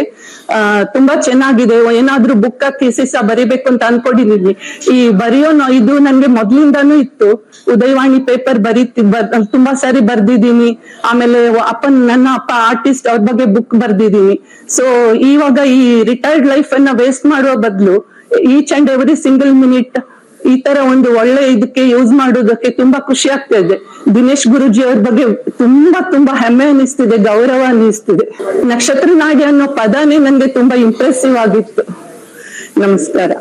ತುಂಬಾ ಚೆನ್ನಾಗಿದೆ. ಏನಾದ್ರೂ ಬುಕ್ ಥೀಸಿಸ್ ಬರಿಬೇಕು ಅಂತ ಅನ್ಕೊಂಡಿದೀನಿ. ಈ ಬರೆಯೋ ಇದು ನನ್ಗೆ ಮೊದ್ಲಿಂದಾನು ಇತ್ತು. ಉದಯವಾಣಿ ಪೇಪರ್ ತುಂಬಾ ಸಾರಿ ಬರ್ದಿದ್ದೀನಿ. ಆಮೇಲೆ ನನ್ನ ಅಪ್ಪ ಆರ್ಟಿಸ್ಟ್, ಅವ್ರ ಬಗ್ಗೆ ಬುಕ್ ಬರ್ದಿದ್ದೀನಿ. ಸೊ ಇವಾಗ ಈ ರಿಟೈರ್ಡ್ ಲೈಫ್ ಅನ್ನ ವೇಸ್ಟ್ ಮಾಡುವ ಬದಲು each and every single minute ಈ ತರ ಒಂದು ಒಳ್ಳೆ ಇದಕ್ಕೆ ಯೂಸ್ ಮಾಡೋದಕ್ಕೆ ತುಂಬಾ ಖುಷಿ ಆಗ್ತಾ ಇದೆ. ದಿನೇಶ್ ಗುರುಜಿ ಅವ್ರ ಬಗ್ಗೆ ತುಂಬಾ ಹೆಮ್ಮೆ ಅನಿಸ್ತಿದೆ, ಗೌರವ ಅನಿಸ್ತಿದೆ. ನಕ್ಷತ್ರ ನಾಡಿ ಅನ್ನೋ ಪದನೇ ನನ್ಗೆ ತುಂಬಾ ಇಂಪ್ರೆಸಿವ್ ಆಗಿತ್ತು. ನಮಸ್ಕಾರ.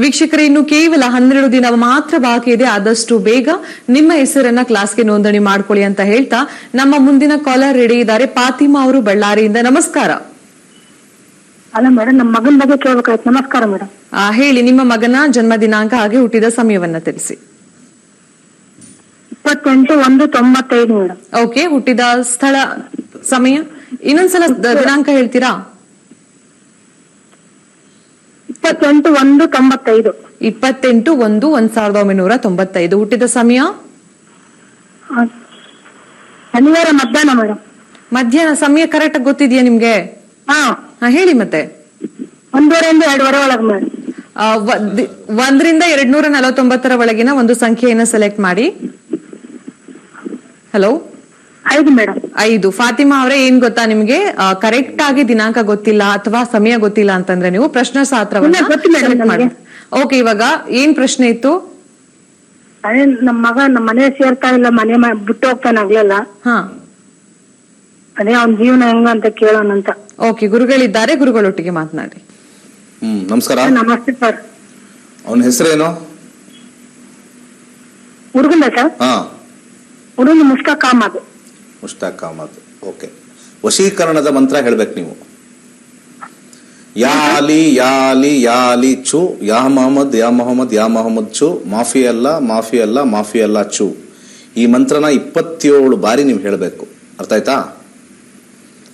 ವೀಕ್ಷಕರೇ, ಇನ್ನು ಕೇವಲ 12 ದಿನ ಮಾತ್ರ ಬಾಕಿ ಇದೆ. ಆದಷ್ಟು ಬೇಗ ನಿಮ್ಮ ಹೆಸರನ್ನ ಕ್ಲಾಸ್ಗೆ ನೋಂದಣಿ ಮಾಡ್ಕೊಳ್ಳಿ ಅಂತ ಹೇಳ್ತಾ ನಮ್ಮ ಮುಂದಿನ ಕಾಲರ್ ರೆಡಿ ಇದ್ದಾರೆ. ಫಾತಿಮಾ ಅವರು ಬಳ್ಳಾರಿಯಿಂದ. ನಮಸ್ಕಾರ. ಅಲ್ಲ ಮೇಡಮ್, ನಮ್ಮ ಮಗನ ಬಗ್ಗೆ ಕೇಳ್ಬೇಕಾಯ್ತು. ನಮಸ್ಕಾರ ಮೇಡಮ್. ಹೇಳಿ, ನಿಮ್ಮ ಮಗನ ಜನ್ಮ ದಿನಾಂಕ ಹಾಗೆ ಹುಟ್ಟಿದ ಸಮಯವನ್ನ ತಿಳಿಸಿ. 28/1/95 ಮೇಡಮ್. ಓಕೆ, ಹುಟ್ಟಿದ ಸ್ಥಳ, ಸಮಯ ಇನ್ನೊಂದ್ಸಲ ದಿನಾಂಕ ಹೇಳ್ತೀರಾ? 28/1/95. 28/1/1995. ಹುಟ್ಟಿದ ಸಮಯ ಶನಿವಾರ ಮಧ್ಯಾಹ್ನ ಮೇಡಮ್. ಮಧ್ಯಾಹ್ನ. ಸಮಯ ಕರೆಕ್ಟ್ ಆಗಿ ಗೊತ್ತಿದ್ಯಾ ನಿಮ್ಗೆ? ಹೇಳಿ ಮತ್ತೆ. 1:30 ಇಂದ 2:30 ಒಳಗೆ ಮೇಡಮ್. 1ರಿಂದ 249 ಒಳಗಿನ ಒಂದು ಸಂಖ್ಯೆಯನ್ನ ಸೆಲೆಕ್ಟ್ ಮಾಡಿ. ಹಲೋ. 5 ಮೇಡಮ್. 5. ಫಾತಿಮಾ ಅವರೇ, ಏನ್ ಗೊತ್ತಾ ನಿಮ್ಗೆ, ಕರೆಕ್ಟ್ ಆಗಿ ದಿನಾಂಕ ಗೊತ್ತಿಲ್ಲ ಅಥವಾ ಸಮಯ ಗೊತ್ತಿಲ್ಲ ಅಂತಂದ್ರೆ ನೀವು ಪ್ರಶ್ನಾ ಶಾಸ್ತ್ರವನ್ನ ಸೆಲೆಕ್ಟ್ ಮಾಡಿ. ಓಕೆ, ಇವಾಗ ಏನ್ ಪ್ರಶ್ನೆ ಇತ್ತು? ಅದೇ ನಮ್ಮ ಮಗ ನಮ್ಮ ಮನೆ ಸೇರ್ತಾ ಇಲ್ಲ, ಮನೆ ಬಿಟ್ಟು ಹೋಗ್ತಾನೆ ಆಗ್ಲಿಲ್ಲ. ಅದೇ ಅವ್ನ ಜೀವನ ಹೆಂಗ ಅಂತ ಕೇಳೋಣ ಅಂತ. ಓಕೆ, ಗುರುಗಳಿದ್ದಾರೆ, ಗುರುಗಳೊಟ್ಟಿಗೆ ಮಾತನಾಡಿ. ನಮಸ್ಕಾರ. ನಮಸ್ತೆ ಸರ್. ಅವನ ಹೆಸರೇನು? ಹುಡುಗನ ಸರ್? ಹುಡುಗ ಮುಷ್ತಾಕ್ ಅಹಮದ್. ಮುಷ್ತಾಕ್ ಅಹಮದ್. ಓಕೆ, ವಶೀಕರಣದ ಮಂತ್ರ ಹೇಳ್ಬೇಕು ನೀವು. ಯಾ ಅಲಿ ಯಾ ಅಲಿ ಯಾ ಅಲಿ ಚು, ಯಾ ಮೊಹಮ್ಮದ್ ಯಾ ಮೊಹಮ್ಮದ್ ಯಾ ಮೊಹಮ್ಮದ್ ಚು, ಮಾಫಿ ಅಲ್ಲ ಮಾಫಿ ಅಲ್ಲ ಮಾಫಿ ಅಲ್ಲ ಚು. ಈ ಮಂತ್ರನ 27 ಬಾರಿ ನೀವು ಹೇಳಬೇಕು. ಅರ್ಥ ಆಯ್ತಾ?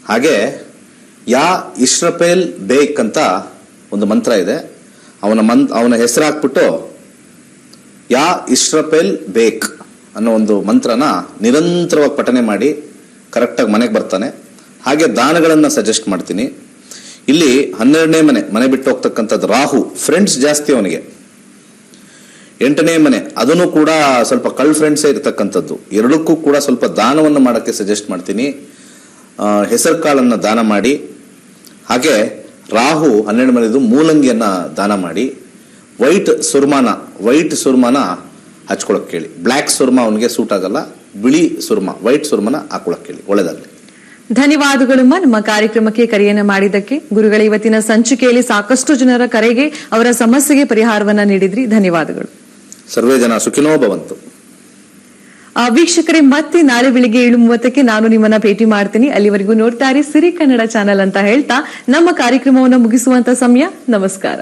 ಹಾಗೆ ಯಾ ಇಶ್ರಪೇಲ್ ಬೇಕ್ ಅಂತ ಒಂದು ಮಂತ್ರ ಇದೆ. ಅವನ ಹೆಸರು ಹಾಕ್ಬಿಟ್ಟು ಯಾ ಇಶ್ರಪೇಲ್ ಬೇಕ್ ಅನ್ನೋ ಒಂದು ಮಂತ್ರನ ನಿರಂತರವಾಗಿ ಪಠನೆ ಮಾಡಿ ಕರೆಕ್ಟಾಗಿ ಮನೆಗೆ ಬರ್ತಾನೆ. ಹಾಗೆ ದಾನಗಳನ್ನು ಸಜೆಸ್ಟ್ ಮಾಡ್ತೀನಿ. ಇಲ್ಲಿ 12ನೇ ಮನೆ ಬಿಟ್ಟು ಹೋಗ್ತಕ್ಕಂಥದ್ದು ರಾಹು, ಫ್ರೆಂಡ್ಸ್ ಜಾಸ್ತಿ ಅವನಿಗೆ. 8ನೇ ಮನೆ, ಅದನ್ನು ಕೂಡ ಸ್ವಲ್ಪ ಕಳ್ ಫ್ರೆಂಡ್ಸೇ ಇರತಕ್ಕಂಥದ್ದು. ಎರಡಕ್ಕೂ ಕೂಡ ಸ್ವಲ್ಪ ದಾನವನ್ನು ಮಾಡೋಕ್ಕೆ ಸಜೆಸ್ಟ್ ಮಾಡ್ತೀನಿ. ಹೆಸರು ಕಾಳನ್ನು ದಾನ ಮಾಡಿ. ಹಾಗೆ ರಾಹು 12 ಮನೆದು ಮೂಲಂಗಿಯನ್ನ ದಾನ ಮಾಡಿ. ವೈಟ್ ಸುರ್ಮಾನ ಹಚ್ಕೊಳಕ್ ಕೇಳಿ. ಬ್ಲ್ಯಾಕ್ ಸುರ್ಮಾ ಅವನಿಗೆ ಸೂಟ್ ಆಗಲ್ಲ, ಬಿಳಿ ಸುರ್ಮಾ, ವೈಟ್ ಸುರ್ಮನ ಹಾಕೊಳಕ್ ಕೇಳಿ. ಒಳ್ಳೆದಾಗಲಿ. ಧನ್ಯವಾದಗಳಮ್ಮ ನಮ್ಮ ಕಾರ್ಯಕ್ರಮಕ್ಕೆ ಕರೆಯನ್ನ ಮಾಡಿದ್ದಕ್ಕೆ. ಗುರುಗಳ ಇವತ್ತಿನ ಸಂಚಿಕೆಯಲ್ಲಿ ಸಾಕಷ್ಟು ಜನರ ಕರೆಗೆ, ಅವರ ಸಮಸ್ಯೆಗೆ ಪರಿಹಾರವನ್ನ ನೀಡಿದ್ರಿ. ಧನ್ಯವಾದಗಳು. ಸರ್ವೇ ಜನ ಸುಖಿನೋ ಭವಂತು. ವೀಕ್ಷಕರೇ, ಮತ್ತೆ ನಾಳೆ ಬೆಳಿಗ್ಗೆ 7:30ಕ್ಕೆ ನಾನು ನಿಮ್ಮನ್ನ ಭೇಟಿ ಮಾಡ್ತೀನಿ. ಅಲ್ಲಿವರೆಗೂ ನೋಡ್ತಾ ಇರಿ ಸಿರಿ ಕನ್ನಡ ಚಾನೆಲ್ ಅಂತ ಹೇಳ್ತಾ ನಮ್ಮ ಕಾರ್ಯಕ್ರಮವನ್ನು ಮುಗಿಸುವಂತ ಸಮಯ. ನಮಸ್ಕಾರ.